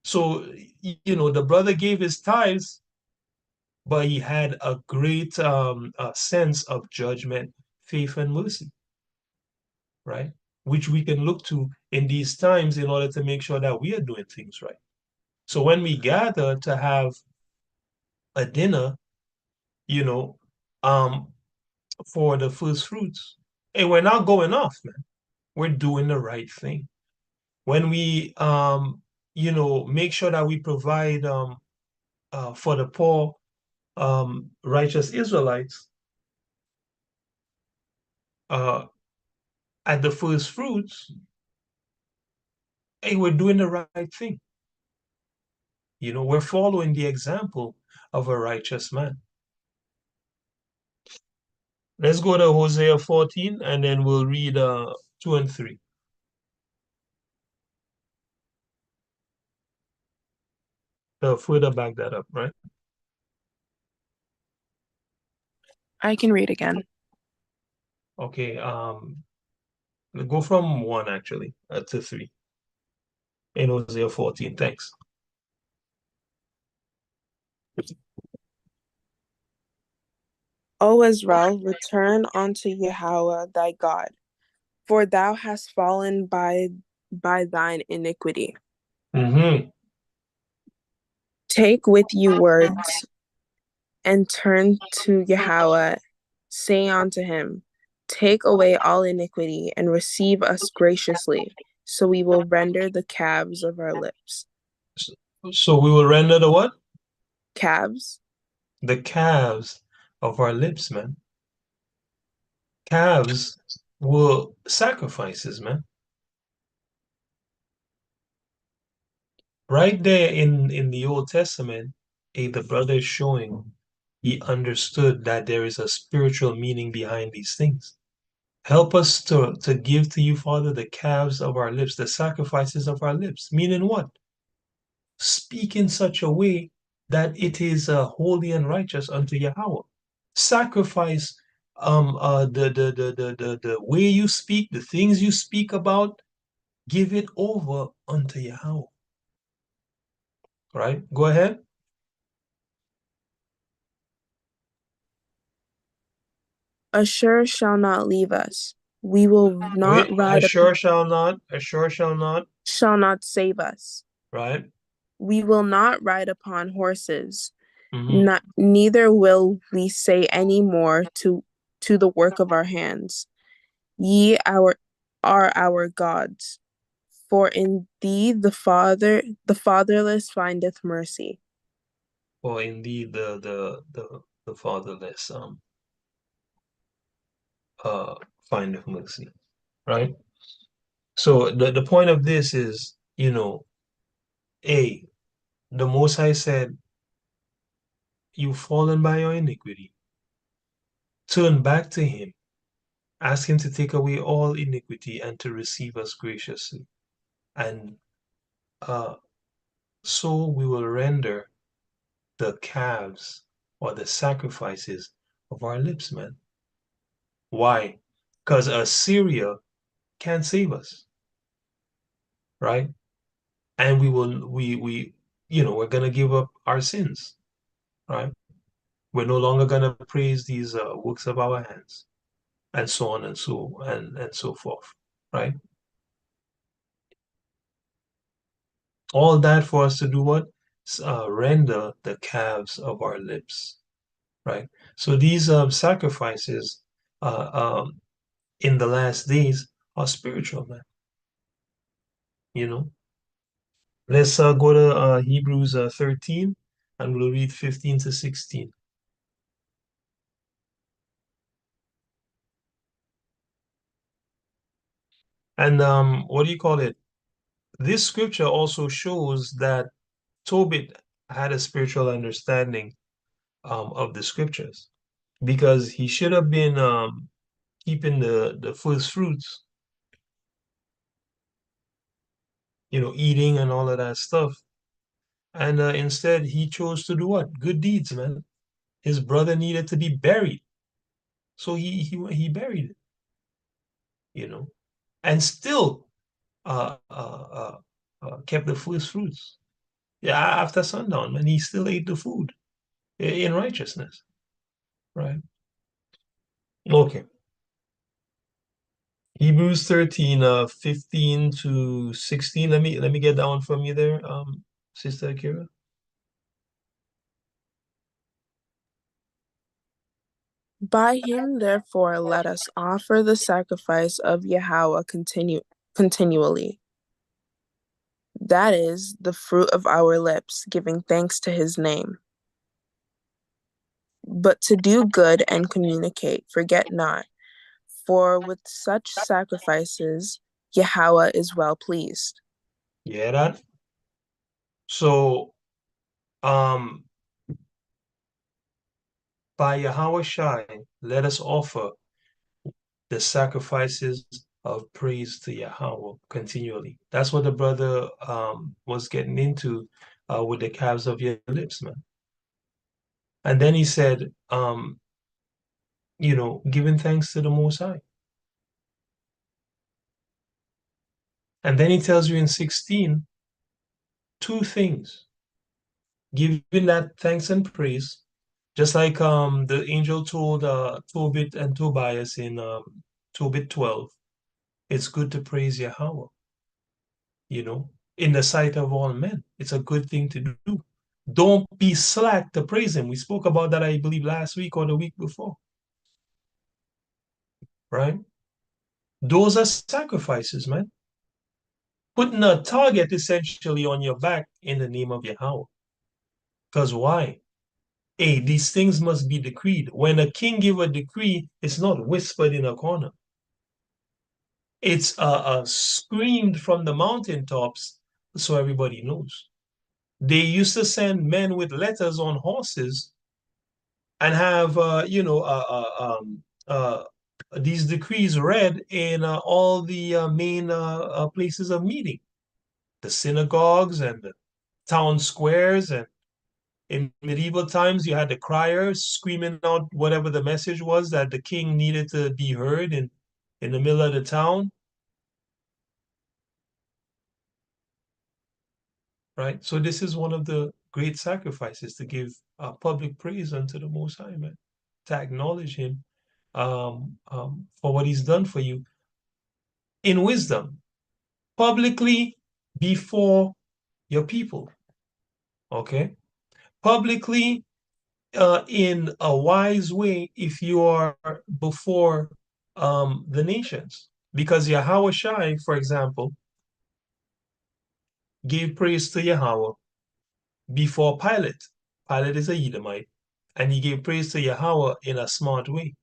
So, the brother gave his tithes, but he had a great sense of judgment, faith, and mercy, right? Which we can look to in these times in order to make sure that we are doing things right. So when we gather to have a dinner, you know, um, for the first fruits, hey, we're not going off, man. We're doing the right thing. When we, make sure that we provide for the poor, righteous Israelites uh, at the first fruits, hey, we're doing the right thing. We're following the example of a righteous man. Let's go to Hosea 14 and then we'll read 2 and 3. To further back that up, right? I can read again. Okay, go from 1 actually to 3 in Hosea 14. Thanks. O Israel, return unto Yahweh thy God, for thou hast fallen by thine iniquity. Mm-hmm. Take with you words, and turn to Yahweh, say unto him, take away all iniquity, and receive us graciously, so we will render the calves of our lips. So we will render the what? Calves? The calves of our lips, man. Calves were sacrifices, man. Right there in the Old Testament, the brother is showing he understood that there is a spiritual meaning behind these things. Help us to give to you, Father, the calves of our lips, the sacrifices of our lips. Meaning what? Speak in such a way that it is holy and righteous unto Yahweh. Sacrifice the way you speak, the things you speak about, give it over unto Yahweh. Right? Go ahead. Assure shall not leave us. We will not Wait, ride assure shall not, shall not save us. right? We will not ride upon horses, Mm-hmm. neither will we say any more to the work of our hands, ye are our gods. For in thee the fatherless findeth mercy. For indeed the fatherless findeth mercy, right? So the point of this is, A, the Most High said, you've fallen by your iniquity. Turn back to him. Ask him to take away all iniquity and to receive us graciously. And uh, so we will render the calves or the sacrifices of our lips, man. Why? Because Assyria can't save us, right? And we're gonna give up our sins, right? We're no longer gonna praise these works of our hands, and so on and so forth, right? All that for us to do what? Render the calves of our lips, right? So these sacrifices in the last days are spiritual, man. Let's go to Hebrews 13 and we'll read 15 to 16. And what do you call it? This scripture also shows that Tobit had a spiritual understanding of the scriptures because he should have been keeping the first fruits, eating and all of that stuff. And instead, he chose to do what? Good deeds, man. His brother needed to be buried, so he buried it, and still kept the first fruits. Yeah, after sundown, man, he still ate the food. in righteousness, right? Okay. Hebrews 13, 15 to 16. Let me get that one from you there, Sister Akira. By him, therefore, let us offer the sacrifice of Yahweh continually. That is the fruit of our lips, giving thanks to his name. But to do good and communicate, forget not, for with such sacrifices Yahweh is well pleased. Yeah, that. So, by Yahweh Shai, let us offer the sacrifices of praise to Yahweh continually. That's what the brother was getting into with the calves of your lips, man. And then he said, giving thanks to the Most High. And then he tells you in 16, two things. Giving that thanks and praise, just like the angel told Tobit and Tobias in Tobit 12, it's good to praise Yahweh, in the sight of all men. It's a good thing to do. Don't be slack to praise him. We spoke about that, I believe, last week or the week before, right? Those are sacrifices, man. Putting a target essentially on your back in the name of Yahweh. Because why? Hey, these things must be decreed. When a king give a decree, it's not whispered in a corner. It's screamed from the mountaintops so everybody knows. They used to send men with letters on horses and have, these decrees read in all the main places of meeting, the synagogues and the town squares. And in medieval times, you had the criers screaming out whatever the message was that the king needed to be heard in the middle of the town, right? So this is one of the great sacrifices, to give public praise unto the Most High, man, to acknowledge him for what he's done for you in wisdom, publicly before your people, okay? Publicly in a wise way if you are before the nations. Because Yahweh Shai, for example, gave praise to Yahweh before Pilate. Pilate is a Edomite, and he gave praise to Yahweh in a smart way.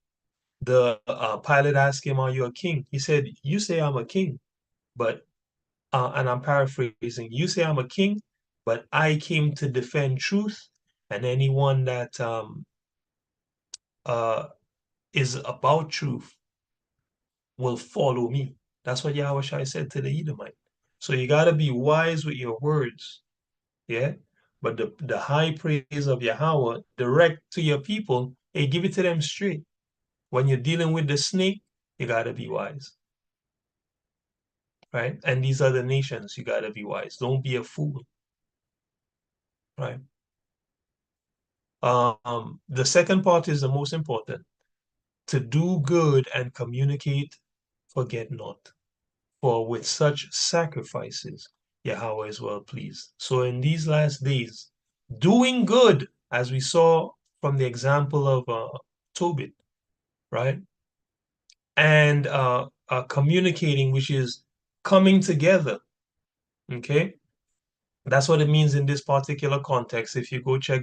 The Pilate asked him, "Are you a king?" He said, "You say I'm a king, but," and I'm paraphrasing, "you say I'm a king, but I came to defend truth, and anyone that uh, is about truth will follow me." That's what Yahweh Shai said to the Edomite. So you got to be wise with your words, yeah? But the high praise of Yahweh direct to your people, hey, give it to them straight. When you're dealing with the snake, you got to be wise, right? And these other nations, you got to be wise. Don't be a fool, right? The second part is the most important. To do good and communicate, forget not. For with such sacrifices, Yahweh is well pleased. So in these last days, doing good, as we saw from the example of Tobit, right? And communicating, which is coming together, okay? That's what it means in this particular context. If you go check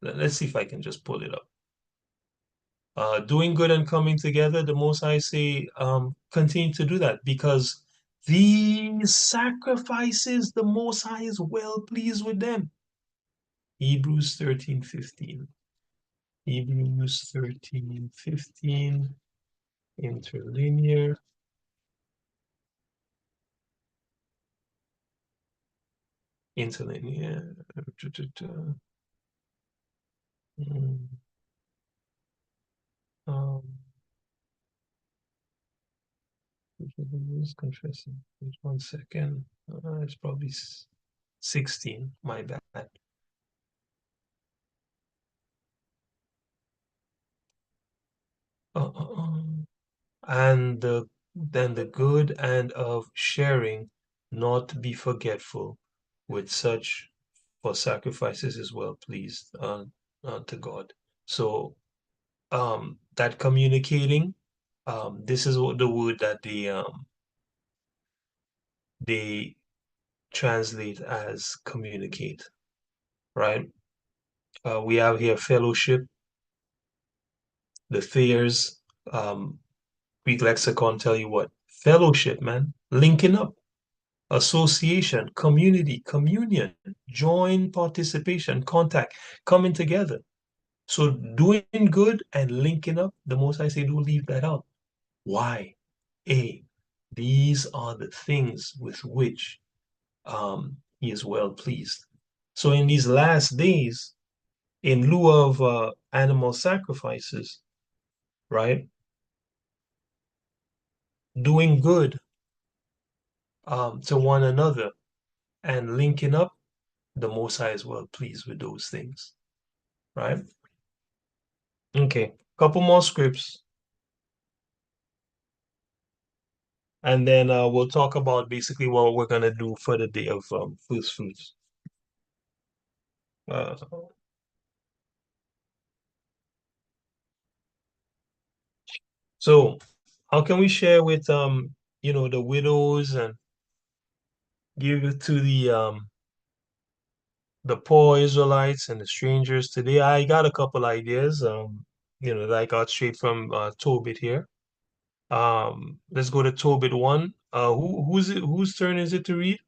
let's see if I can just pull it up. Doing good and coming together, the Most High say, continue to do that, because these sacrifices, the Most High is well pleased with them. Hebrews 13:15. Hebrews 13:15, interlinear. Interlinear. Um, confessing. Just 1 second. It's probably 16. My bad. and then the good and of sharing, not be forgetful, with such for sacrifices is well pleased to God. So that communicating, this is what the word that they translate as communicate, right? We have here fellowship, the Thayer's Greek lexicon tell you what? Fellowship, man. Linking up, association, community, communion, join participation, contact, coming together. So doing good and linking up, the most I say, don't leave that out. Why? These are the things with which he is well pleased. So in these last days, in lieu of animal sacrifices, right? Doing good to one another and linking up, the Most High is well pleased with those things, right? Okay, couple more scripts, and then we'll talk about basically what we're gonna do for the day of first fruits. Uh, so, how can we share with the widows and give it to the poor Israelites and the strangers today? I got a couple ideas, that I got straight from Tobit here. Let's go to Tobit 1. Whose turn is it to read?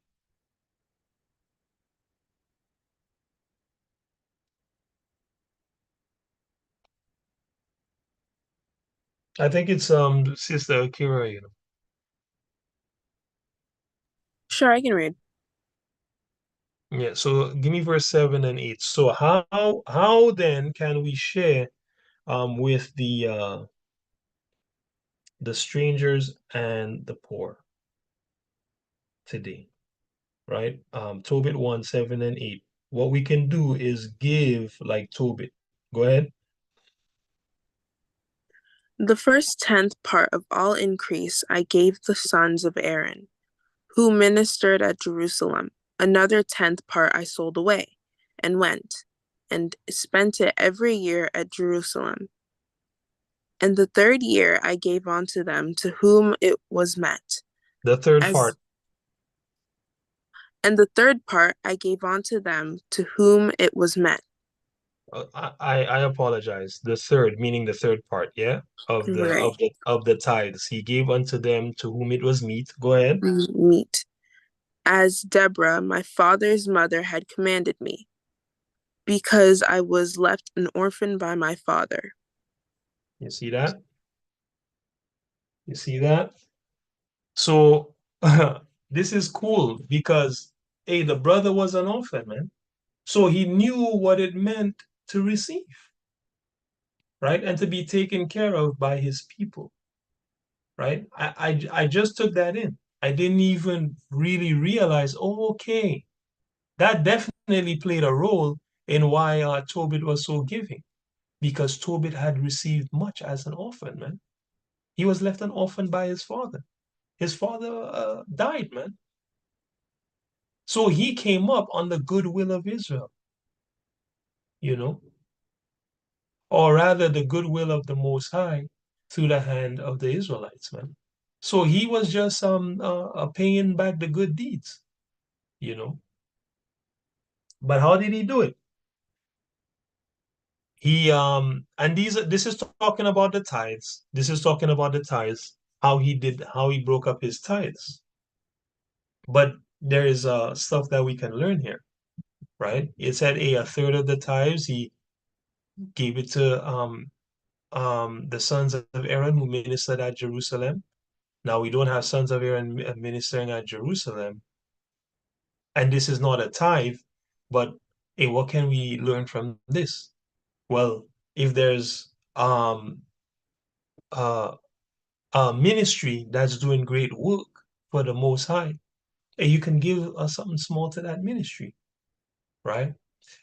I think it's Sister Akira. Sure, I can read. Yeah, so give me verse 7 and 8. So how then can we share with the strangers and the poor today? Right? Tobit 1, 7 and 8. What we can do is give like Tobit. Go ahead. The first 10th part of all increase I gave the sons of Aaron, who ministered at Jerusalem. Another 10th part I sold away, and went, and spent it every year at Jerusalem. And the third year I gave unto them to whom it was met. The third part. And the third part I gave unto them to whom it was met. I apologize. The third, meaning the third part, yeah, of the Right. of the tithes. He gave unto them to whom it was meet. Go ahead. Meet. As Deborah, my father's mother, had commanded me, because I was left an orphan by my father. You see that? You see that? So this is cool because the brother was an orphan, man. So he knew what it meant to receive, right? And to be taken care of by his people, right? I just took that in. I didn't even really realize, oh, okay, that definitely played a role in why Tobit was so giving, because Tobit had received much as an orphan, man. He was left an orphan by his father. His father died, man. So he came up on the goodwill of Israel, you know, or rather the goodwill of the Most High through the hand of the Israelites, man. So he was just paying back the good deeds, you know. But how did he do it? He and this is talking about the tithes. This is talking about the tithes, how he broke up his tithes. But there is stuff that we can learn here, right? It said a third of the tithes he gave it to the sons of Aaron who ministered at Jerusalem. Now we don't have sons of Aaron ministering at Jerusalem, and this is not a tithe, but hey, what can we learn from this? Well, if there's uh, a ministry that's doing great work for the Most High, hey, you can give something small to that ministry, right?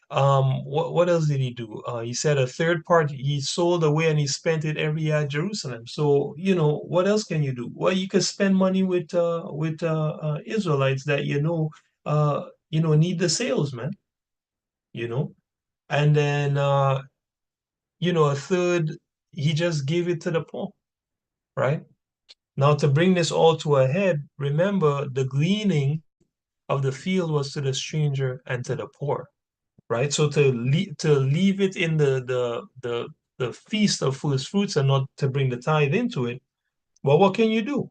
What else did he do? He said a third part he sold away and he spent it every year at Jerusalem. So, what else can you do? Well, you could spend money with Israelites that need the sales, man. You know, and then a third he just gave it to the poor, right? Now to bring this all to a head, remember the gleaning of the field was to the stranger and to the poor, right? So to leave it in the feast of first fruits and not to bring the tithe into it, well, what can you do?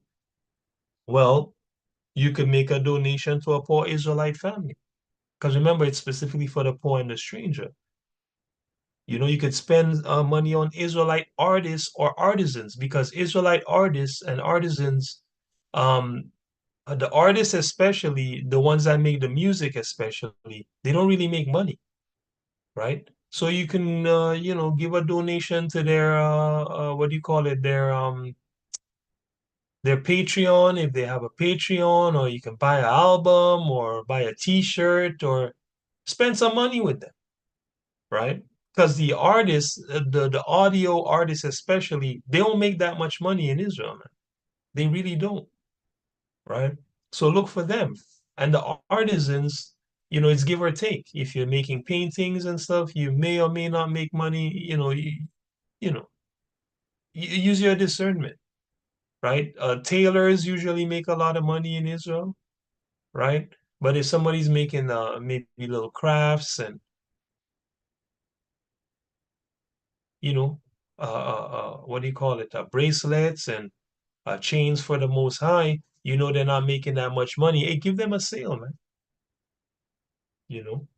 Well, you could make a donation to a poor Israelite family. Because remember, it's specifically for the poor and the stranger. You could spend money on Israelite artists or artisans because Israelite artists and artisans, the artists especially, the ones that make the music especially, they don't really make money, right? So you can, give a donation to their, what do you call it? Their Patreon, if they have a Patreon, or you can buy an album or buy a T-shirt or spend some money with them, right? Because the artists, the audio artists especially, they don't make that much money in Israel, man. They really don't, right? So look for them. And the artisans, it's give or take. If you're making paintings and stuff, you may or may not make money, you know, use your discernment, right? Tailors usually make a lot of money in Israel, right? But if somebody's making maybe little crafts and what do you call it? Bracelets and chains for the Most High, they're not making that much money. Hey, give them a sale, man. You know,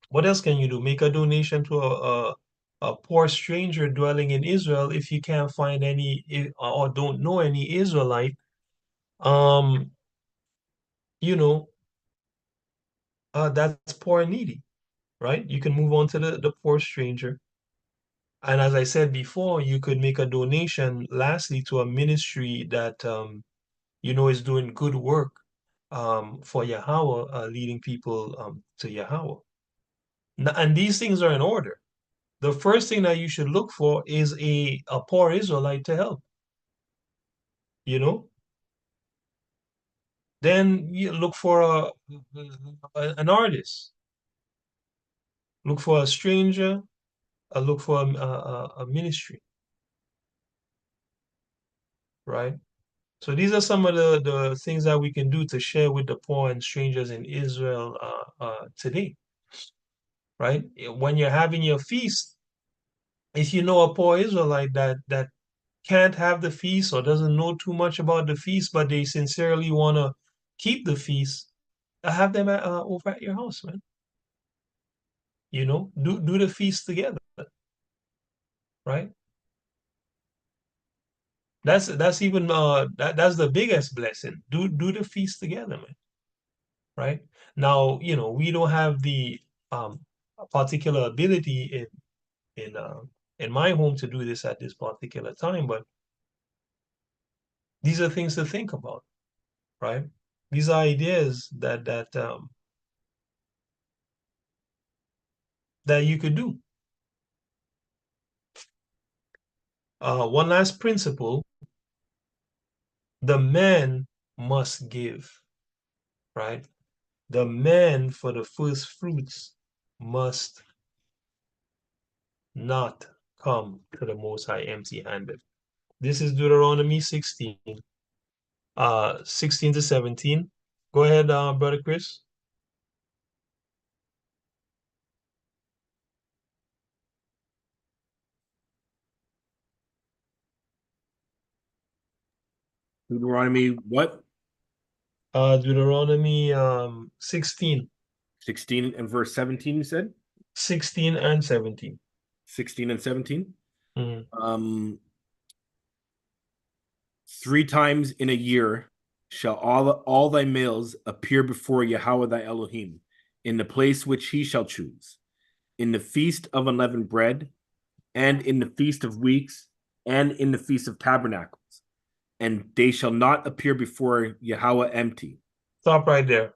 what else can you do? Make a donation to a poor stranger dwelling in Israel if you can't find any or don't know any Israelite. Um, you know, that's poor and needy, right? You can move on to the poor stranger. And as I said before, you could make a donation, lastly, to a ministry that is doing good work for Yahweh, leading people to Yahweh. And these things are in order. The first thing that you should look for is a poor Israelite to help, you know? Then you look for an artist, look for a stranger, look for a ministry, right? So these are some of the things that we can do to share with the poor and strangers in Israel today, right? When you're having your feast, if you know a poor Israelite that can't have the feast or doesn't know too much about the feast, but they sincerely want to keep the feast, have them over at your house, man. Do the feast together, right? That's even that's the biggest blessing. Do the feast together, man. Right? Now, we don't have the particular ability in my home to do this at this particular time, but these are things to think about, right? These are ideas that you could do. One last principle: the man must give, right? The man for the first fruits must not come to the Most High empty-handed. This is Deuteronomy 16, 16 to 17. Go ahead, Brother Chris. Deuteronomy what? Deuteronomy 16. 16 and verse 17, you said? 16 and 17. 16 and 17? Mm. 3 times in a year shall all thy males appear before Yahweh thy Elohim, in the place which he shall choose, in the feast of unleavened bread, and in the feast of weeks, and in the feast of tabernacles, and they shall not appear before Yahweh empty. Stop right there.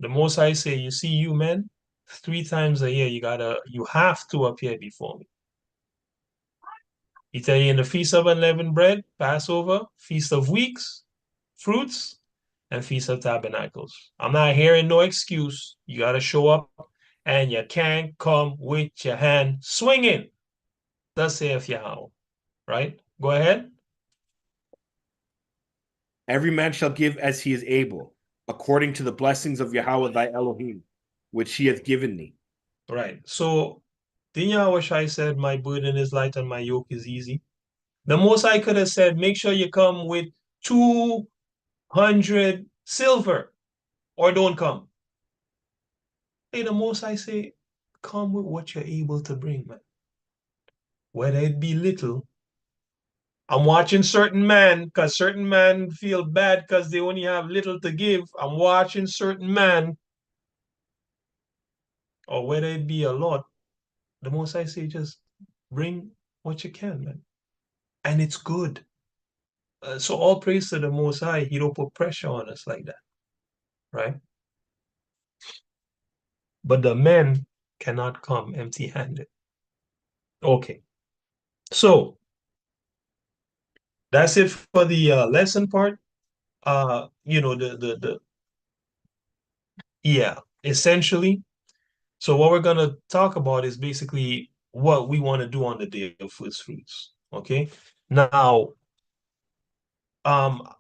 The Most High say, you see you men, 3 times a year, you have to appear before me. He tell you in the Feast of Unleavened Bread, Passover, Feast of Weeks, fruits, and Feast of Tabernacles. I'm not hearing no excuse. You got to show up, and you can't come with your hand swinging. Thus saith Yahweh. Right? Go ahead. Every man shall give as he is able, according to the blessings of Yahweh thy Elohim, which he hath given thee. Right. So, then Yahweh Shai said, my burden is light and my yoke is easy. The Most High could have said, make sure you come with 200 silver or don't come. Hey, the Most High say, come with what you're able to bring, man. Whether it be little. I'm watching certain men, because certain men feel bad because they only have little to give. I'm watching certain men, or whether it be a lot, the Most High say, just bring what you can, man. And it's good. So all praise to the Most High. He don't put pressure on us like that, right? But the men cannot come empty-handed. Okay. So that's it for the lesson part. Yeah, essentially. So what we're gonna talk about is basically what we want to do on the day of first fruits. Okay. Now, I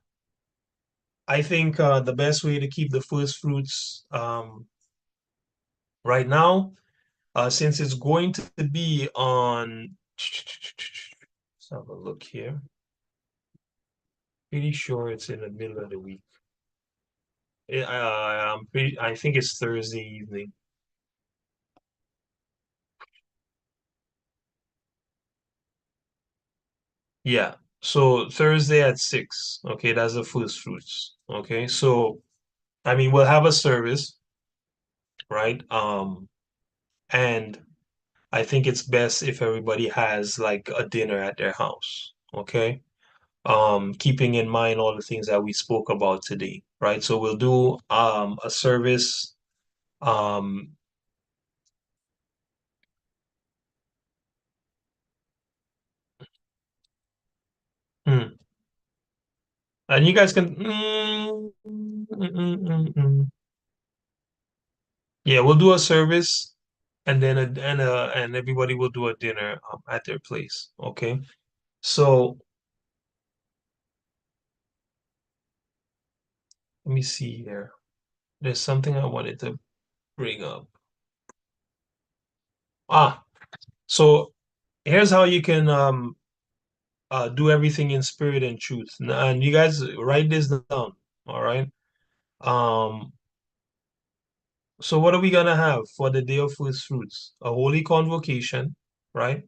think the best way to keep the first fruits right now, since it's going to be on, let's have a look here. Pretty sure it's in the middle of the week. I think it's Thursday evening. Yeah. So Thursday at 6. Okay, that's the first fruits. Okay. So I mean we'll have a service, right? And I think it's best if everybody has like a dinner at their house. Okay. Keeping in mind all the things that we spoke about today, right? So we'll do a service. Um hmm. And you guys can yeah, we'll do a service and then and everybody will do a dinner at their place. Okay. So let me see here. There's something I wanted to bring up. So here's how you can do everything in spirit and truth. And you guys write this down, all right? Um, so what are we gonna have for the day of first fruits? A holy convocation, right?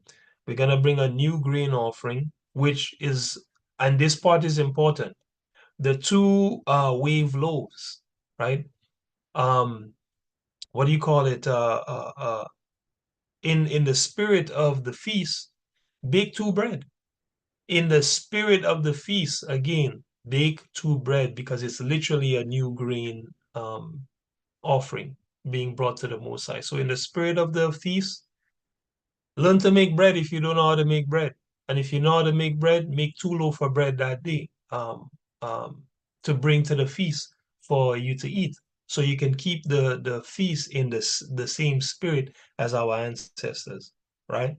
We're gonna bring a new grain offering, which is, and this part is important, the two wave loaves, right? Um, what do you call it? In the spirit of the feast, bake two bread. In the spirit of the feast, again, bake two bread because it's literally a new grain offering being brought to the Most High. So in the spirit of the feast, learn to make bread if you don't know how to make bread. And if you know how to make bread, make two loaves of bread that day to bring to the feast for you to eat. So you can keep the feast in the same spirit as our ancestors, right?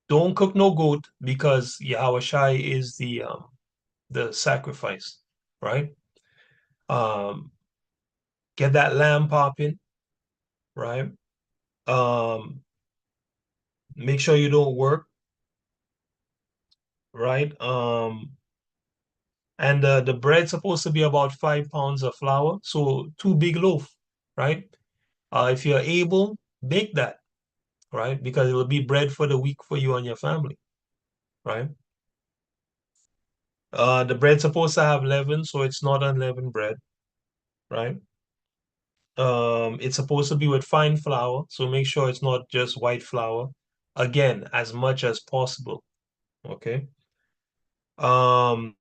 Don't cook no goat because Yahweh Shai is the sacrifice, right? Um, get that lamb popping, right? Um, make sure you don't work, right? And the bread's supposed to be about 5 pounds of flour, so two big loaf, right? If you're able, bake that, right? Because it will be bread for the week for you and your family, right? The bread's supposed to have leaven, so it's not unleavened bread, right? It's supposed to be with fine flour, so make sure it's not just white flour. Again, as much as possible. Okay. Um,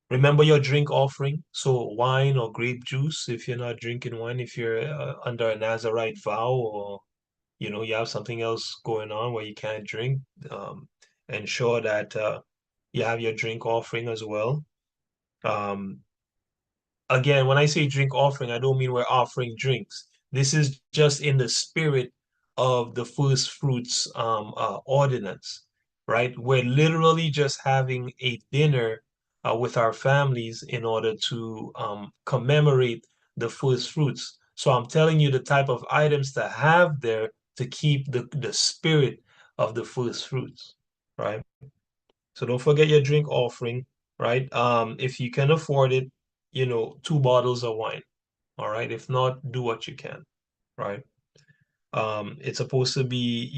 Remember your drink offering. So wine or grape juice, if you're not drinking wine, if you're under a Nazarite vow, or you have something else going on where you can't drink, ensure that you have your drink offering as well. Um, Again, when I say drink offering, I don't mean we're offering drinks. This is just in the spirit of the first fruits ordinance, right? We're literally just having a dinner with our families in order to commemorate the first fruits. So I'm telling you the type of items to have there to keep the spirit of the first fruits, right? So don't forget your drink offering, right? If you can afford it, 2 bottles of wine. All right. If not, do what you can, right? It's supposed to be,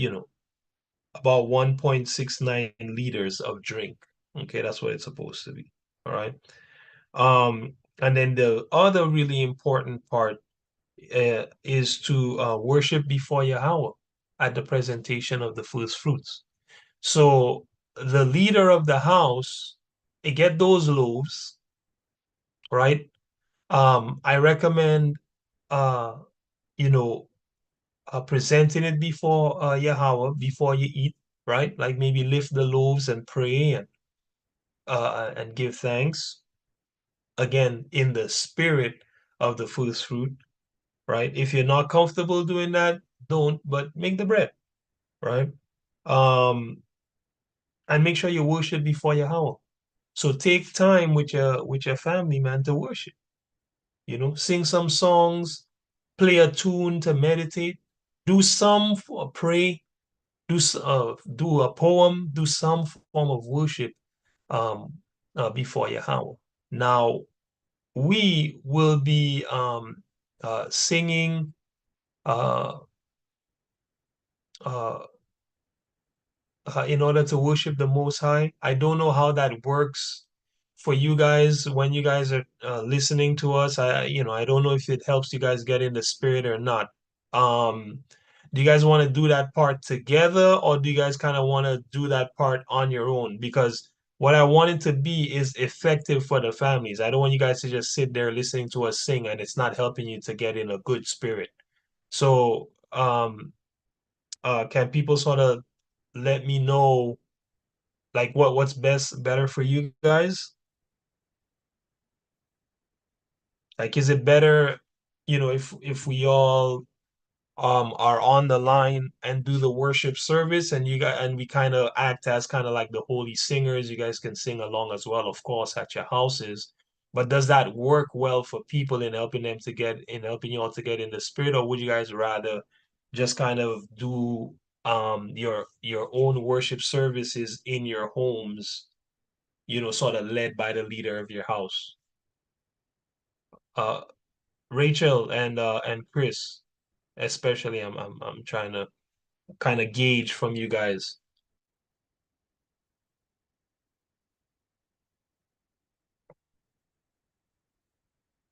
about 1.69 liters of drink. Okay, that's what it's supposed to be. All right. And then the other really important part is to worship before Yahweh at the presentation of the first fruits. So the leader of the house, get those loaves, right? I recommend uh, you know, presenting it before Yahweh before you eat, right? Like maybe lift the loaves and pray and give thanks. Again, in the spirit of the first fruit, right? If you're not comfortable doing that, don't, but make the bread, right? Um, and make sure you worship before Yahweh. So take time with your family, man, to worship. Sing some songs, play a tune to meditate, do some for pray, do a poem, do some form of worship um, before Yahweh. Now we will be singing uh, uh, in order to worship the Most High. I don't know how that works for you guys when you guys are listening to us. I don't know if it helps you guys get in the spirit or not. Um, do you guys want to do that part together, or do you guys kind of want to do that part on your own? Because what I want it to be is effective for the families. I don't want you guys to just sit there listening to us sing and it's not helping you to get in a good spirit. So, can people sort of let me know like what's better for you guys? Like, is it better, if we all are on the line and do the worship service, and we kind of act as kind of like the holy singers? You guys can sing along as well, of course, at your houses. But does that work well for people in helping you all to get in the spirit, or would you guys rather just kind of do your own worship services in your homes, sort of led by the leader of your house? Uh, Rachel and Chris, especially, I'm trying to kind of gauge from you guys.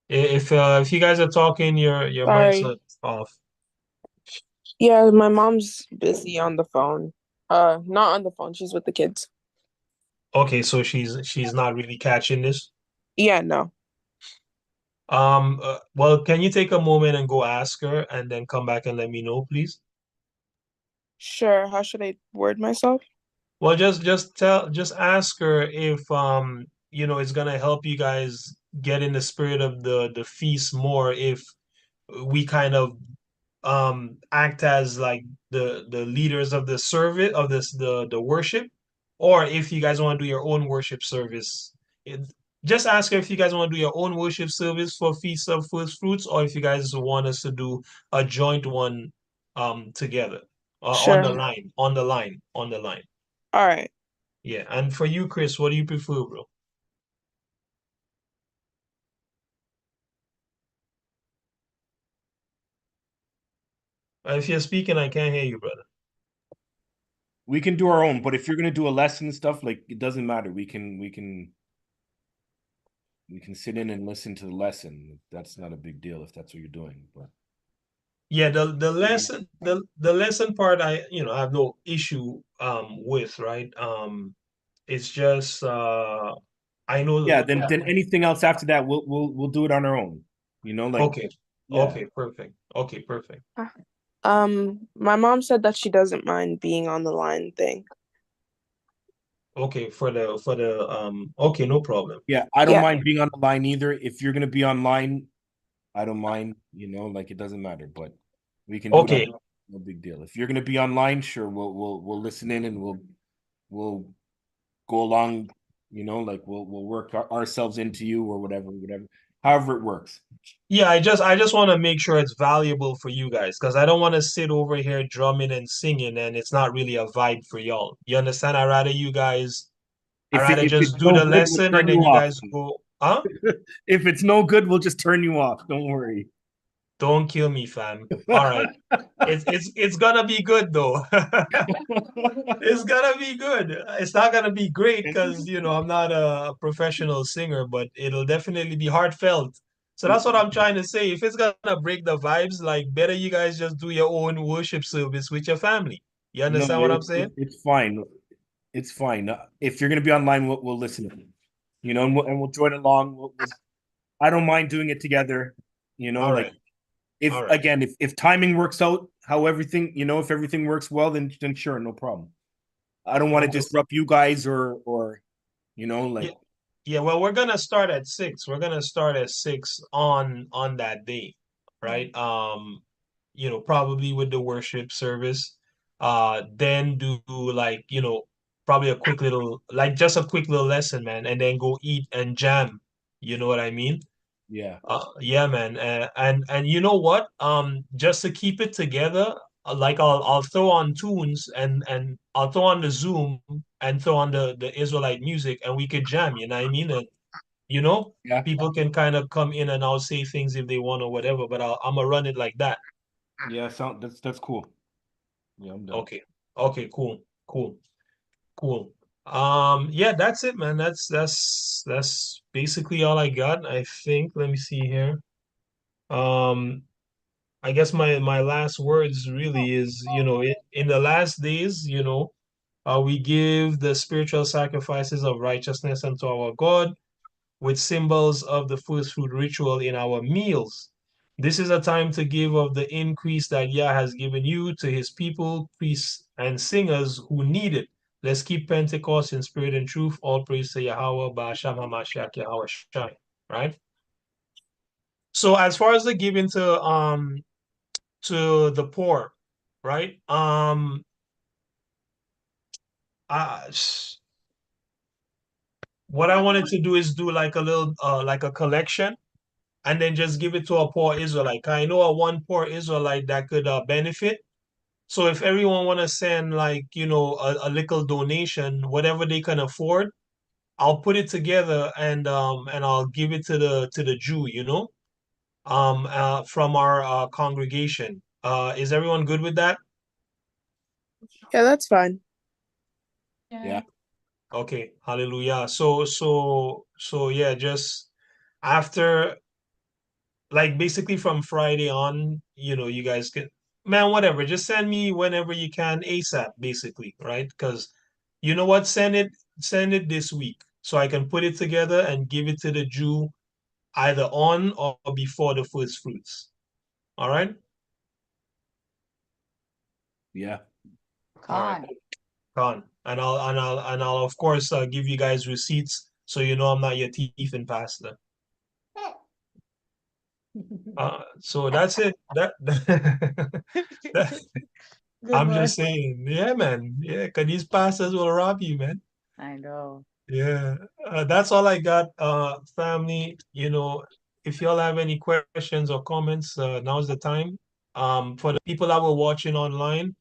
If you guys are talking, your mics Sorry. are off. Yeah, my mom's busy on the phone. Not on the phone. She's with the kids. Okay, so she's not really catching this. Yeah, no. Well, can you take a moment and go ask her and then come back and let me know, please? Sure. How should I word myself? Well, just ask her if it's gonna help you guys get in the spirit of the feast more if we kind of act as like the leaders of the service of the worship, or if you guys want to do your own worship service. Just ask her if you guys want to do your own worship service for Feast of First Fruits, or if you guys want us to do a joint one together, on the Sure. line, on the line, on the line. All right. Yeah. And for you, Chris, what do you prefer, bro? If you're speaking, I can't hear you, brother. We can do our own, but if you're gonna do a lesson and stuff, like it doesn't matter. We can sit in and listen to the lesson. That's not a big deal if that's what you're doing. But Yeah, the lesson part, I have no issue with, right? It's just I know. Yeah, then anything else after that, we'll do it on our own. You know, like Okay. yeah. Okay, perfect. Okay, perfect. My mom said that she doesn't mind being on the line thing. Okay, okay, no problem. Yeah, I don't Yeah. mind being on the line either. If you're gonna be online, I don't mind, you know, like it doesn't matter, but we can do Okay. that. No big deal. If you're gonna be online, sure, we'll listen in and we'll go along, you know, like we'll work ourselves into you or whatever, however it works. Yeah, I just want to make sure it's valuable for you guys because I don't want to sit over here drumming and singing and it's not really a vibe for y'all. You understand? I rather If it's just do no the good, we'll lesson turn and you then you off. guys go, huh? If it's no good, we'll just turn you off. Don't worry. Don't kill me, fam. All right. It's gonna be good though. It's gonna be good. It's not gonna be great because I'm not a professional singer, but it'll definitely be heartfelt. So that's what I'm trying to say. If it's gonna break the vibes, like better you guys just do your own worship service with your family. You No, understand what I'm saying? it's fine. It's fine. If you're gonna be online, we'll listen. You know, and we'll join along. I don't mind doing it together. You know, All like right. if All right. again, if timing works out, how everything, you know, if everything works well, then sure, no problem. I don't want to Okay. disrupt you guys or you know, Yeah. like Yeah, well, we're gonna start at 6. We're gonna start at 6 on that day, right? Probably with the worship service. Then do like, probably a quick little like just a quick little lesson, man, and then go eat and jam. You know what I mean? yeah. Yeah, man. And you know what? Just to keep it together, like I'll throw on tunes and I'll throw on the Zoom and throw on the Israelite music and we could jam, you know what I mean? And you know, Yeah. people can kind of come in and I'll say things if they want or whatever, but I'm gonna run it like that. Yeah, that's cool. Yeah, I'm done. Okay. Okay, cool. Cool. Cool. Yeah, that's it, man. That's basically all I got, I think. Let me see here. Um, I guess my last words really is, in the last days, we give the spiritual sacrifices of righteousness unto our God with symbols of the first fruit ritual in our meals. This is a time to give of the increase that Yah has given you to his people, priests, and singers who need it. Let's keep Pentecost in spirit and truth. All praise to Yahweh, Ba'asham HaMashiach, Yahweh Shai. Right? So as far as the giving to the poor, right? Uh, what I wanted to do is do like a little like a collection and then just give it to a poor Israelite. I know a one poor Israelite that could benefit. So if everyone want to send like, a little donation, whatever they can afford, I'll put it together and I'll give it to the Jew, from our congregation. Is everyone good with that? Yeah, that's fine. Yeah. Okay, hallelujah. So yeah, just after like basically from Friday on, you guys can, man, whatever, just send me whenever you can ASAP, basically, right? Because you know what, send it this week so I can put it together and give it to the Jew either on or before the first fruits. All right? Yeah. All right. Con. And I'll of course give you guys receipts so you know I'm not your thief and pastor. So that's it. That I'm just saying, yeah, man. Yeah, because these pastors will rob you, man. I know. Yeah. That's all I got, family. If y'all have any questions or comments, now's the time. For the people that were watching online,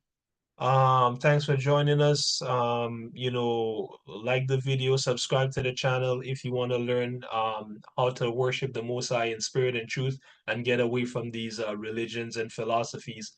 thanks for joining us. Like the video, subscribe to the channel if you want to learn how to worship the Most High in spirit and truth and get away from these religions and philosophies.